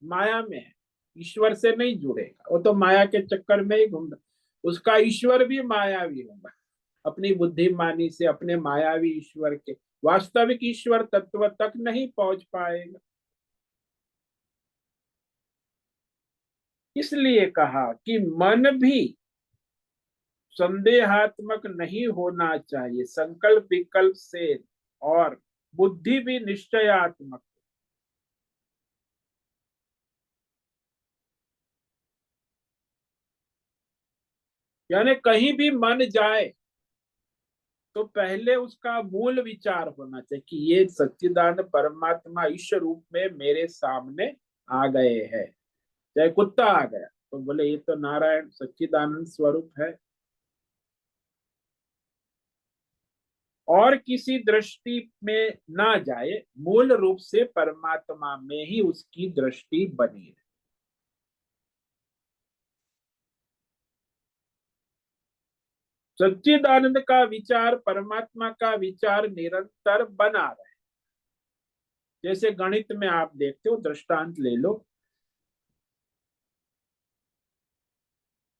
S1: माया में है, ईश्वर से नहीं जुड़ेगा। वो तो माया के चक्कर में ही घूम रहा, उसका ईश्वर भी मायावी होगा। अपनी बुद्धिमानी से अपने मायावी ईश्वर के वास्तविक ईश्वर तत्व तक नहीं पहुंच पाएगा। इसलिए कहा कि मन भी संदेहात्मक नहीं होना चाहिए, संकल्प विकल्प से, और बुद्धि भी निश्चयात्मक। यानी कहीं भी मन जाए तो पहले उसका मूल विचार होना चाहिए कि ये सच्चिदानंद परमात्मा ईश्वर रूप में मेरे सामने आ गए हैं। चाहे कुत्ता आ गया तो बोले ये तो नारायण सच्चिदानंद स्वरूप है। और किसी दृष्टि में ना जाए, मूल रूप से परमात्मा में ही उसकी दृष्टि बनी है। सच्चिदानंद का विचार, परमात्मा का विचार निरंतर बना रहे। जैसे गणित में आप देखते हो, दृष्टांत ले लो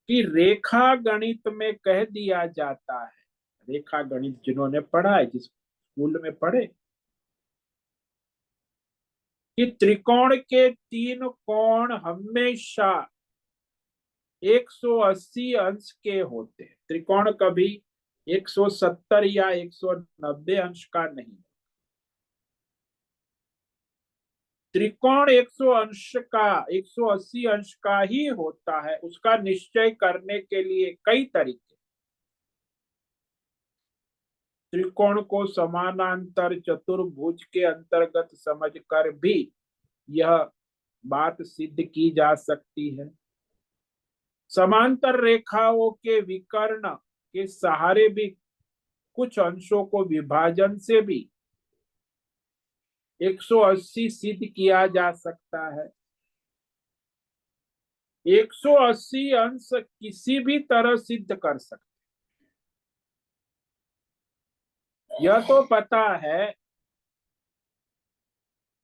S1: कि रेखा गणित में कह दिया जाता है, रेखा गणित जिन्होंने पढ़ा है, जिस स्कूल में पढ़े, कि त्रिकोण के 3 कोण हमेशा 180 अंश के होते हैं। त्रिकोण कभी 170 या 190 अंश का नहीं। त्रिकोण 180 अंश का ही होता है। उसका निश्चय करने के लिए कई तरीके। त्रिकोण को समानांतर चतुर्भुज के अंतर्गत समझकर भी यह बात सिद्ध की जा सकती है। समांतर रेखाओं के विकर्ण के सहारे भी कुछ अंशों को विभाजन से भी 180 सिद्ध किया जा सकता है। 180 अंश किसी भी तरह सिद्ध कर सकते। यह तो पता है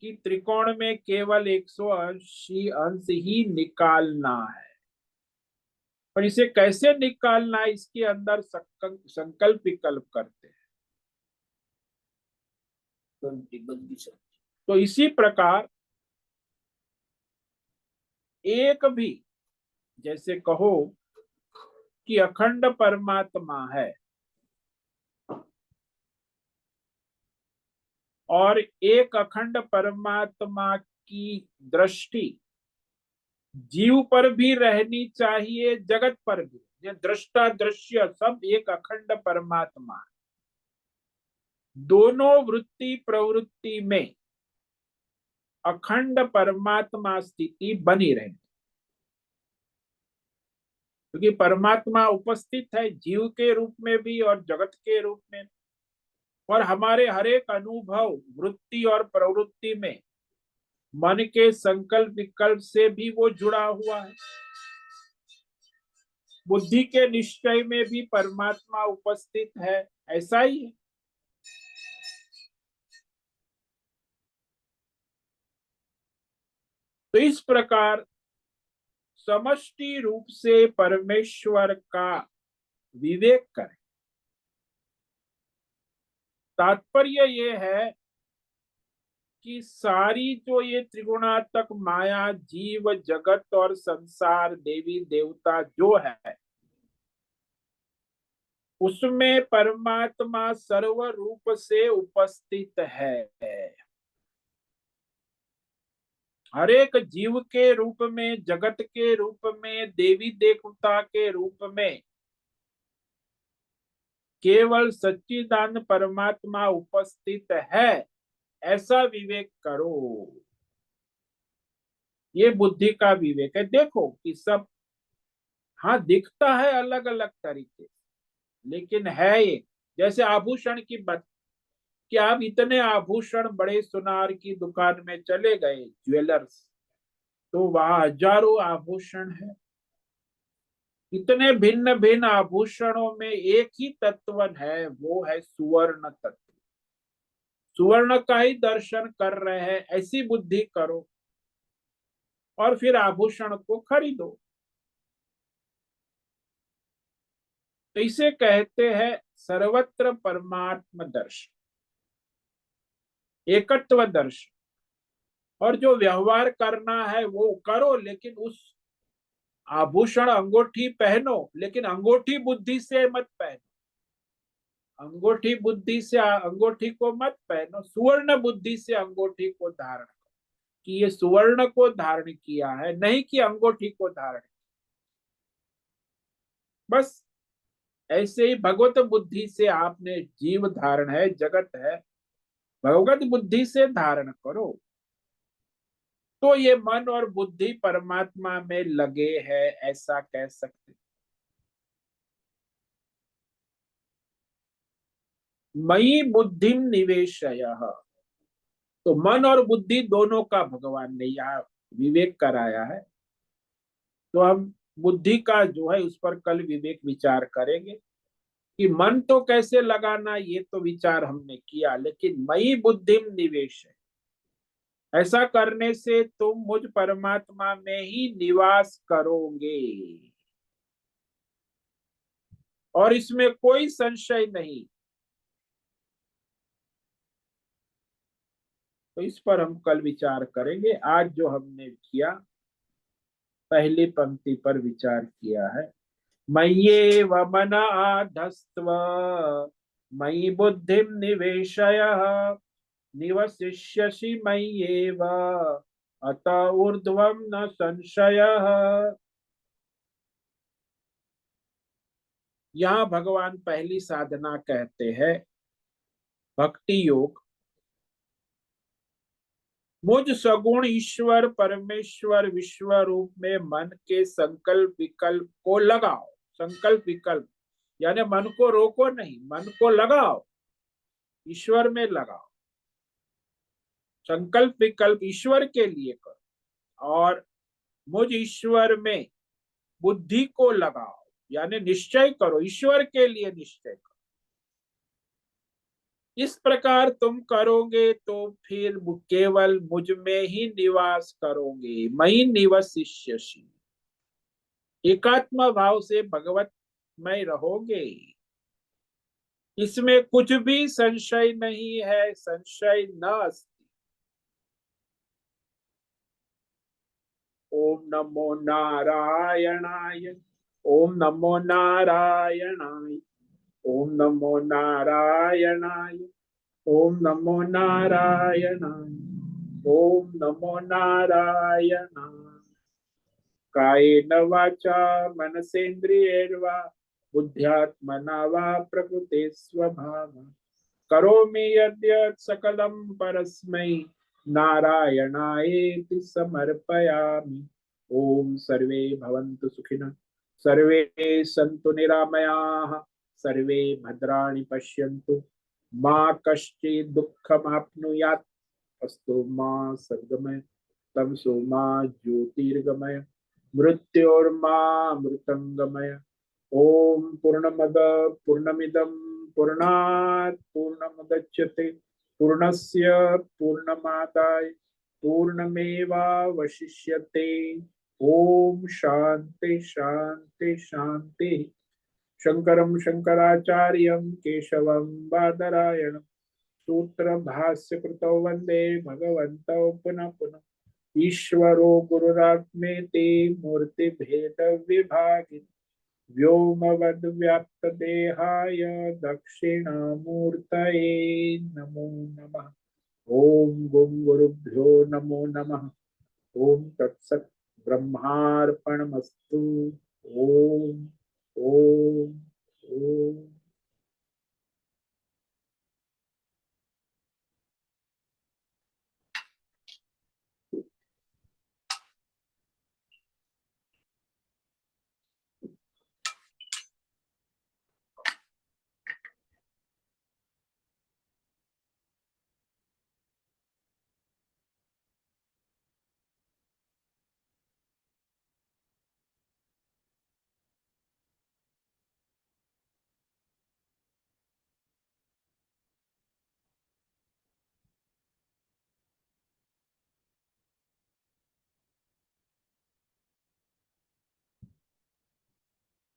S1: कि त्रिकोण में केवल 180 अंश ही निकालना है, पर इसे कैसे निकालना है, इसके अंदर संकल्प विकल्प करते हैं। तो इसी प्रकार एक भी, जैसे कहो कि अखंड परमात्मा है, और एक अखंड परमात्मा की दृष्टि जीव पर भी रहनी चाहिए, जगत पर भी। दृष्टा दृश्य सब एक अखंड परमात्मा। दोनों वृत्ति प्रवृत्ति में अखंड परमात्मा स्थिति बनी रहे, क्योंकि परमात्मा उपस्थित है जीव के रूप में भी और जगत के रूप में, और हमारे हर एक अनुभव वृत्ति और प्रवृत्ति में मन के संकल्प विकल्प से भी वो जुड़ा हुआ है। बुद्धि के निश्चय में भी परमात्मा उपस्थित है, ऐसा ही है। तो इस प्रकार समष्टि रूप से परमेश्वर का विवेक करें। तात्पर्य ये है कि सारी जो ये त्रिगुणात्मक माया, जीव जगत और संसार, देवी देवता जो है, उसमें परमात्मा सर्व रूप से उपस्थित है। हर एक जीव के रूप में, जगत के रूप में, देवी देवता के रूप में केवल सच्चिदानंद परमात्मा उपस्थित है, ऐसा विवेक करो। ये बुद्धि का विवेक है। देखो कि सब, हाँ, दिखता है अलग अलग तरीके, लेकिन है एक। जैसे आभूषण की बात, कि आप इतने आभूषण बड़े सुनार की दुकान में चले गए, ज्वेलर्स, तो वहां हजारों आभूषण है। इतने भिन्न भिन्न आभूषणों में एक ही तत्व है, वो है सुवर्ण तत्व। सुवर्ण का ही दर्शन कर रहे हैं, ऐसी बुद्धि करो और फिर आभूषण को खरीदो। तो इसे कहते हैं सर्वत्र परमात्म दर्शन, एकत्व दर्शन। और जो व्यवहार करना है वो करो, लेकिन उस आभूषण अंगूठी पहनो, लेकिन अंगूठी बुद्धि से मत पहनो। अंगूठी बुद्धि से अंगूठी को मत पहनो, सुवर्ण बुद्धि से अंगूठी को धारण करो, कि ये सुवर्ण को धारण किया है, नहीं कि अंगूठी को धारण। बस ऐसे ही भगवत बुद्धि से आपने जीव धारण है, जगत है, भगवत बुद्धि से धारण करो, तो ये मन और बुद्धि परमात्मा में लगे हैं, ऐसा कह सकते। मयि बुद्धिम निवेशयः, तो मन और बुद्धि दोनों का भगवान ने यहाँ विवेक कराया है। तो हम बुद्धि का जो है उस पर कल विवेक विचार करेंगे कि मन तो कैसे लगाना, ये तो विचार हमने किया, लेकिन मयि बुद्धिम निवेश है, ऐसा करने से तुम मुझ परमात्मा में ही निवास करोगे, और इसमें कोई संशय नहीं। तो इस पर हम कल विचार करेंगे। आज जो हमने किया, पहली पंक्ति पर विचार किया है, मय्येव मन आधस्त्व मयि बुद्धिम निवेशय निवसिष्यसि मय्येव अत ऊर्ध्वं न संशयः। यहाँ भगवान पहली साधना कहते हैं भक्ति योग। मुझ सगुण ईश्वर परमेश्वर विश्व रूप में मन के संकल्प विकल्प को लगाओ। संकल्प विकल्प यानी मन को रोको नहीं, मन को लगाओ, ईश्वर में लगाओ। संकल्प विकल्प ईश्वर के लिए करो, और मुझ ईश्वर में बुद्धि को लगाओ, यानी निश्चय करो, ईश्वर के लिए निश्चय करो। इस प्रकार तुम करोगे तो फिर केवल मुझ में ही निवास करोगे, मयि निवसिष्यसि। एकात्म भाव से भगवत में रहोगे, इसमें कुछ भी संशय नहीं है, संशय न अस्ति। ओम नमो नारायणाय, ओम नमो नारायणाय, ओम नमो नारायणाय, ओम नमो नारायणाय, ओम नमो नारायणाय। कायेन वाचा मनसेन्द्रियैर्वा बुद्ध्यात्मना वा प्रकृते स्वभाव करोमि यद्यत् सकलं परस्मै नारायणायेति समर्पयामि। ओम सर्वे भवन्तु सुखिनः, सर्वे सन्तु निरामयाः, सर्वे भद्राणि पश्यन्तु, मा कश्चित् दुःखमाप्नुयात्। अस्तु मा सद्गमय, तमसो मा ज्योतिर्गमय, मृत्योर्मा मृतंगमय। ओम पूर्णमद पूर्णमिदं पूर्णात् पूर्णमुदच्यते पूर्णस्य पूर्णमादाय पूर्णमेवावशिष्यते। ओम शांति शांति शांति। शंकरं शंकराचार्यं केशवं बादरायणं सूत्र भाष्य कृतौ वंदे भगवन्तौ पुनः पुनः। ईश्वरो गुरुरात्मेति मूर्ति भेद विभागिनि व्योमवद्व्याप्तदेहाय दक्षिणामूर्तये नमो नमः। ओम गुं गुरुभ्यो नमो नमः। ओम तत्सत् ब्रह्मार्पणमस्तु। ओम ओम ओम।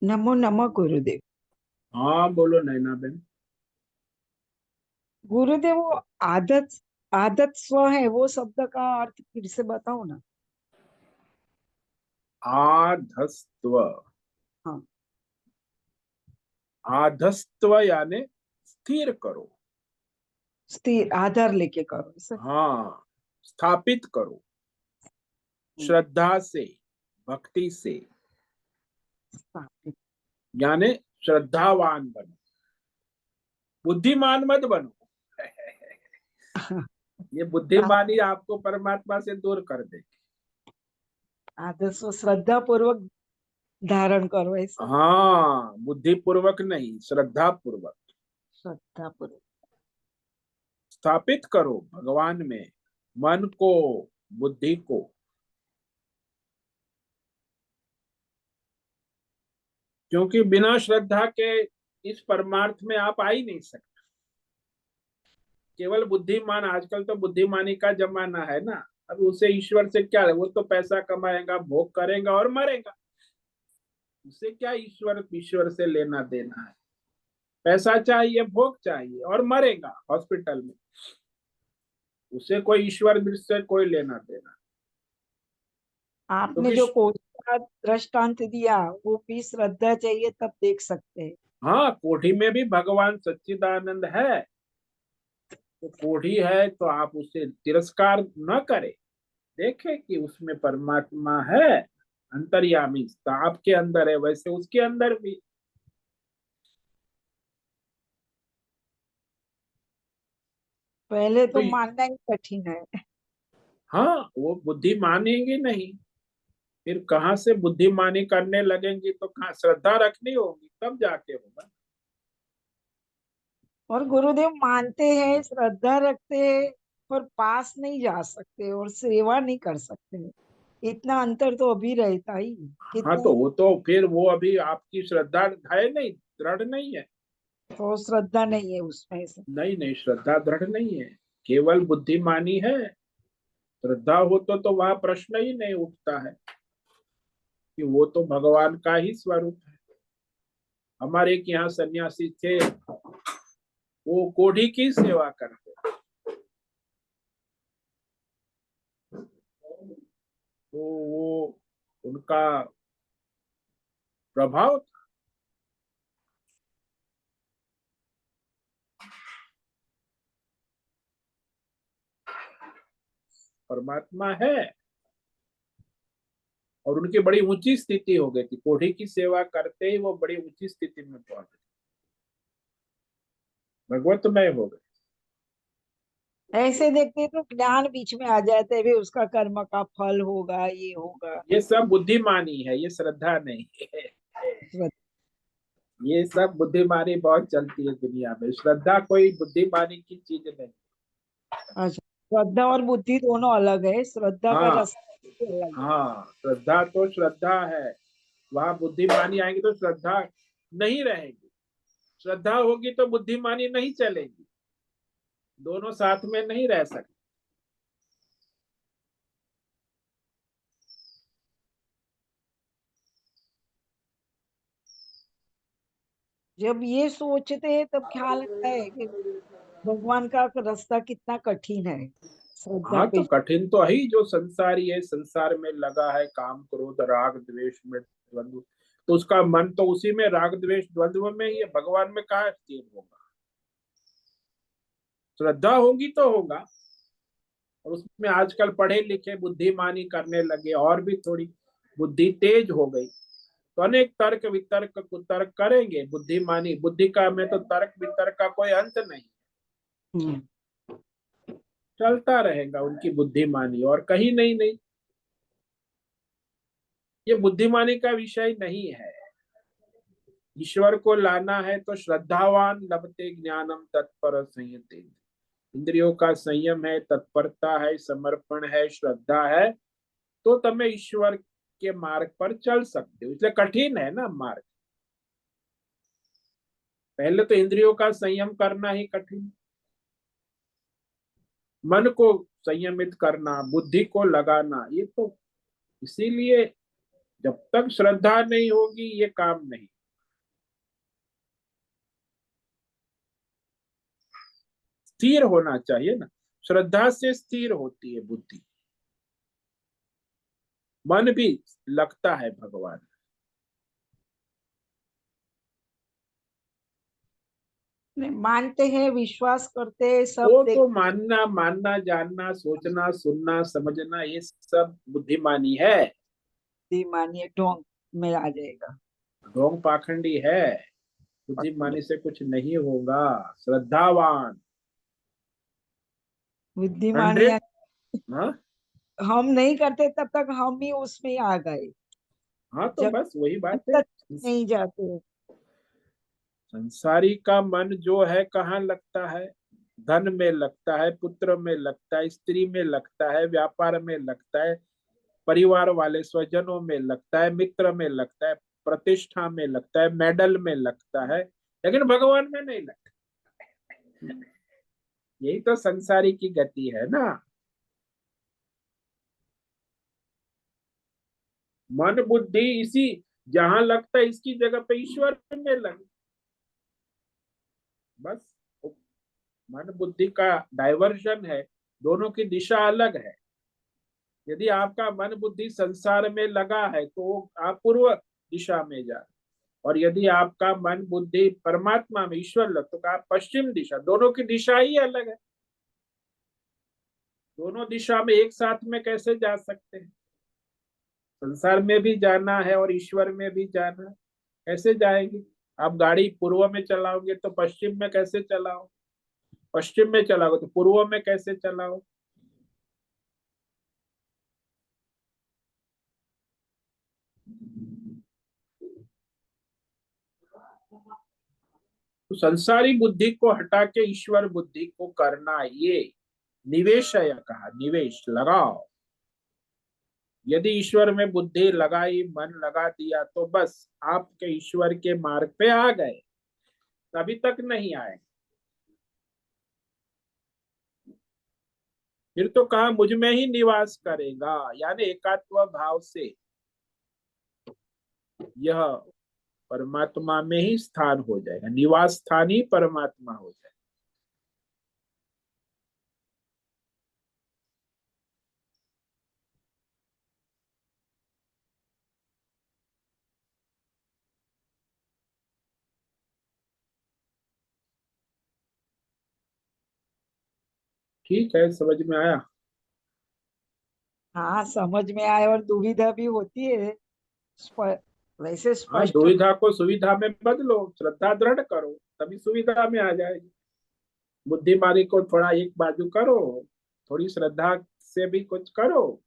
S3: नमो नमः गुरुदेव।
S1: हाँ बोलो नैना बेन।
S3: गुरुदेव, वो आदत आदत स्व है, वो शब्द का अर्थ फिर से बताओ ना।
S1: आधस्त्व,
S3: हाँ,
S1: आधस्त्व यानी स्थिर करो।
S3: स्थिर आधार लेके करो ऐसा।
S1: हाँ, स्थापित करो श्रद्धा से, भक्ति से,
S3: स्थापित।
S1: यानी श्रद्धावान बनो, बुद्धिमान मत बनो। ये बुद्धिमानी आपको परमात्मा से दूर कर दे।
S3: आदर स्व श्रद्धा पूर्वक धारण करो ऐसा।
S1: हाँ, बुद्धि पूर्वक नहीं, श्रद्धा पूर्वक
S3: श्रद्धा पूर्वक
S1: स्थापित करो भगवान में मन को, बुद्धि को। क्योंकि बिना श्रद्धा के इस परमार्थ में आप आ ही नहीं सकते। केवल बुद्धिमान, आजकल तो बुद्धिमानी का जमाना है ना। अब उसे ईश्वर से क्या है, वो तो पैसा कमाएगा, भोग करेगा और मरेगा। उसे क्या ईश्वर ईश्वर से लेना देना है। पैसा चाहिए, भोग चाहिए और मरेगा हॉस्पिटल में। उसे कोई ईश्वर से कोई लेना देना।
S3: आपने
S1: क्योंकि
S3: जो कोई का दृष्टांत दिया वो भी श्रद्धा चाहिए तब देख सकते हैं।
S1: हाँ, कोढ़ी में भी भगवान सच्चिदानंद है। तो कोढ़ी है तो आप उसे तिरस्कार न करें, देखें कि उसमें परमात्मा है, अंतर्यामी आपके अंदर है, वैसे उसके अंदर भी।
S3: पहले
S1: तो
S3: तो मानना ही कठिन है।
S1: हाँ, वो बुद्धि मानेंगे नहीं, फिर कहाँ से बुद्धिमानी करने लगेंगी, तो कहाँ श्रद्धा रखनी होगी, तब जाके होगा।
S3: और गुरुदेव मानते हैं, श्रद्धा रखते हैं, पर पास नहीं जा सकते और सेवा नहीं कर सकते। इतना अंतर तो अभी रहता ही
S1: हाँ,
S3: कितना।
S1: तो वो तो फिर वो अभी आपकी श्रद्धा है नहीं, दृढ़ नहीं है।
S3: तो श्रद्धा नहीं है उसमें से।
S1: नहीं नहीं, श्रद्धा दृढ़ नहीं है, केवल बुद्धिमानी है। श्रद्धा हो तो वहां प्रश्न ही नहीं उठता है कि वो तो भगवान का ही स्वरूप है। हमारे एक यहाँ सन्यासी थे, वो कोढ़ी की सेवा करते, तो वो उनका प्रभाव था। परमात्मा है और उनकी बड़ी ऊंची स्थिति हो गई थी। कोढ़ी की सेवा करते ही वो बड़ी ऊंची स्थिति में पहुंच गए। भगवतमय हो गए।
S3: ऐसे देखते तो ज्ञान बीच में आ जाता है, भी उसका कर्म का फल होगा, ये होगा।
S1: ये सब बुद्धिमानी है, ये श्रद्धा नहीं है। ये सब बुद्धिमानी बहुत चलती है दुनिया में, श्रद्धा कोई बुद्धिमानी की चीज नहीं।
S3: अच्छा, श्रद्धा और बुद्धि दोनों अलग है, श्रद्धा का
S1: हाँ
S3: रास्ता अलग है।
S1: हाँ, श्रद्धा तो श्रद्धा है, वहां बुद्धिमानी आएगी तो श्रद्धा नहीं रहेगी। श्रद्धा होगी तो बुद्धिमानी नहीं चलेगी, दोनों साथ में नहीं रह सकते।
S3: जब ये सोचते हैं तब ख्याल आता है कि भगवान का रास्ता कितना कठिन है, श्रद्धा
S1: हाँ तो
S3: पे।
S1: कठिन तो है ही, जो संसारी है, संसार में लगा है, काम क्रोध राग द्वेष में द्वंद्व, तो उसका मन तो उसी में राग द्वेष द्वंद्व में ही है, भगवान में कहाँ स्थिर होगा। श्रद्धा होगी तो होगा। और उसमें आजकल पढ़े लिखे बुद्धिमानी करने लगे, और भी थोड़ी बुद्धि तेज हो गई, तो अनेक तर्क वितर्क कुतर्क करेंगे बुद्धिमानी। बुद्धि का में तो तर्क वितर्क का कोई अंत नहीं,
S3: हम्म।
S1: चलता रहेगा उनकी बुद्धिमानी, और कहीं नहीं। नहीं, ये बुद्धिमानी का विषय नहीं है। ईश्वर को लाना है तो श्रद्धावान लभते ज्ञानम तत्पर संयते। इंद्रियों का संयम है, तत्परता है, समर्पण है, श्रद्धा है, तो तुम्हें ईश्वर के मार्ग पर चल सकते हो। इसलिए कठिन है ना मार्ग। पहले तो इंद्रियों का संयम करना ही कठिन, मन को संयमित करना, बुद्धि को लगाना, ये तो इसीलिए जब तक श्रद्धा नहीं होगी ये काम नहीं। स्थिर होना चाहिए ना, श्रद्धा से स्थिर होती है बुद्धि, मन भी लगता है भगवान।
S3: नहीं, मानते हैं, विश्वास करते हैं, सब
S1: वो
S3: देख।
S1: तो मानना मानना, जानना, सोचना, सुनना, समझना, ये सब बुद्धिमानी है।
S3: मानिए ढोंग में आ जाएगा।
S1: ढोंग पाखंडी है, बुद्धिमानी से कुछ नहीं होगा। श्रद्धावान
S3: बुद्धिमानी
S1: 100। हाँ
S3: हम नहीं करते तब तक हम ही उसमें आ गए।
S1: हाँ, तो
S3: जब
S1: बस वही बात है।
S3: तक नहीं जाते।
S1: संसारी का मन जो है कहाँ लगता है? धन में लगता है, पुत्र में लगता है, स्त्री में लगता है, व्यापार में लगता है, परिवार वाले स्वजनों में लगता है, मित्र में लगता है, प्रतिष्ठा में लगता है, मेडल में लगता है, लेकिन भगवान में नहीं लगता। यही तो संसारी की गति है ना। मन बुद्धि इसी, जहां लगता है इसकी जगह पे ईश्वर में लग, बस। मन बुद्धि का डाइवर्जन है, दोनों की दिशा अलग है। यदि आपका मन बुद्धि संसार में लगा है तो आप पूर्व दिशा में जा, और यदि आपका मन बुद्धि परमात्मा में, ईश्वर लग, तो आप पश्चिम दिशा। दोनों की दिशा ही अलग है, दोनों दिशा में एक साथ में कैसे जा सकते हैं? संसार में भी जाना है और ईश्वर में भी जाना है, कैसे जाएंगे? आप गाड़ी पूर्व में चलाओगे तो पश्चिम में कैसे चलाओ? पश्चिम में चलाओगे तो पूर्व में कैसे चलाओ? तो संसारी बुद्धि को हटा के ईश्वर बुद्धि को करना, ये निवेश है। कहा निवेश, लगाओ। यदि ईश्वर में बुद्धि लगाई, मन लगा दिया, तो बस आपके ईश्वर के मार्ग पे आ गए। अभी तक नहीं आए, फिर तो कहा मुझ में ही निवास करेगा, यानी एकात्म भाव से यह परमात्मा में ही स्थान हो जाएगा, निवास स्थान ही परमात्मा हो जाएगा। ठीक है, समझ में आया?
S3: हाँ, समझ में आए, और दुविधा भी होती है। वैसे
S1: हाँ,
S3: स्पष्ट।
S1: दुविधा को सुविधा में बदलो, श्रद्धा दृढ़ करो, तभी सुविधा में आ जाएगी। बुद्धिमानी को थोड़ा एक बाजू करो, थोड़ी श्रद्धा से भी कुछ करो,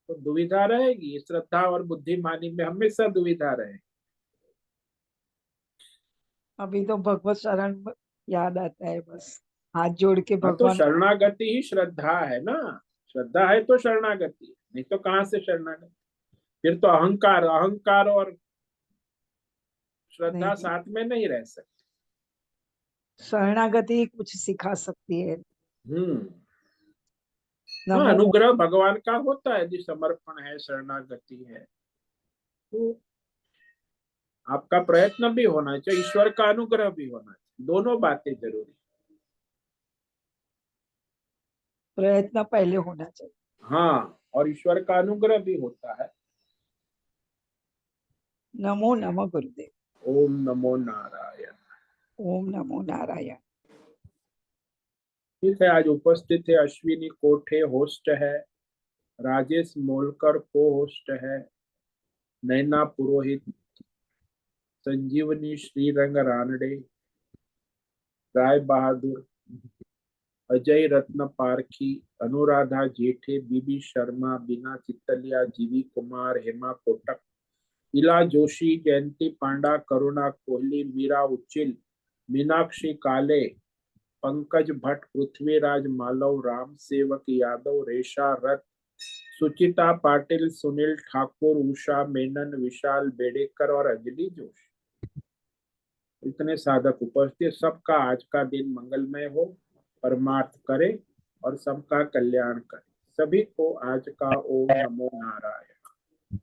S1: तो दुविधा रहेगी। श्रद्धा और बुद्धिमानी में हमेशा दुविधा रहे।
S3: अभी तो भगवत शरण याद आता है बस, हाथ जोड़ के
S1: हाँ, तो
S3: भगवान।
S1: शरणागति ही श्रद्धा है ना। श्रद्धा है तो शरणागति है, नहीं तो कहाँ से शरणागति। फिर तो अहंकार, अहंकार और श्रद्धा
S3: नहीं,
S1: साथ में नहीं रह सकते।
S3: शरणागति कुछ सिखा सकती है।
S1: हम्म। हाँ,
S3: नमो।
S1: अनुग्रह भगवान का होता है, यदि समर्पण है, शरणागति है, तो आपका प्रयत्न भी होना चाहिए, ईश्वर का अनुग्रह भी होना चाहिए, दोनों बातें जरूरी।
S3: प्रयत्न पहले होना चाहिए।
S1: हाँ, और ईश्वर का अनुग्रह भी होता है।
S3: नमो नमः गुरुदेव।
S1: ओम नमो नारायण।
S3: ओम नमो नारायण।
S1: ठीक है, आज उपस्थित है अश्विनी कोठे होस्ट है, राजेश मोलकर को होस्ट है, नैना पुरोहित, संजीवनी श्रीरंग रानडे, राय बहादुर, अजय रत्न पारखी, अनुराधा जेठे, बीबी शर्मा, बीना चित्तलिया, जीवी कुमार, हेमा कोटक, इला जोशी, जयंती पांडा, करुणा कोहली, मीरा उच्चिल, मीनाक्षी काले, पंकज भट्ट, पृथ्वीराज मालव, राम सेवक यादव, रेशा रथ, सुचिता पाटिल, सुनील ठाकुर, उषा मेनन, विशाल बेडेकर और अंजलि जोशी। इतने साधक उपस्थित, सबका आज का दिन मंगलमय हो, परमार्थ करे और सबका कल्याण करे। सभी को आज का ओम नमो नारायण।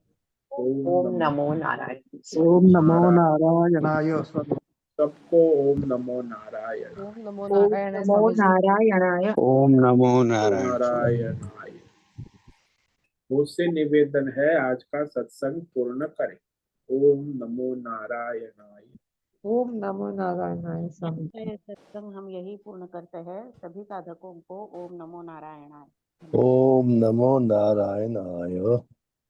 S4: ओम नमो नारायण।
S5: ओम नमो
S1: नारायण।
S5: नारायणाय स्वामी।
S1: सबको ओम नमो नारायण।
S4: ओम नमो
S3: ओम
S4: नारायण
S3: नमो
S4: स्वामी जी।
S3: नारायणाय।
S5: ओम नमो नारायण।
S1: नारायणाय। मुझसे निवेदन है, आज का सत्संग पूर्ण करें। ओम नमो नारायणाय।
S4: ओम नमो नारायण स्वामी।
S6: ये सत्संग हम यही पूर्ण करते हैं। सभी साधकों को ओम नमो नारायणाय।
S5: ओम नमो नारायणाय।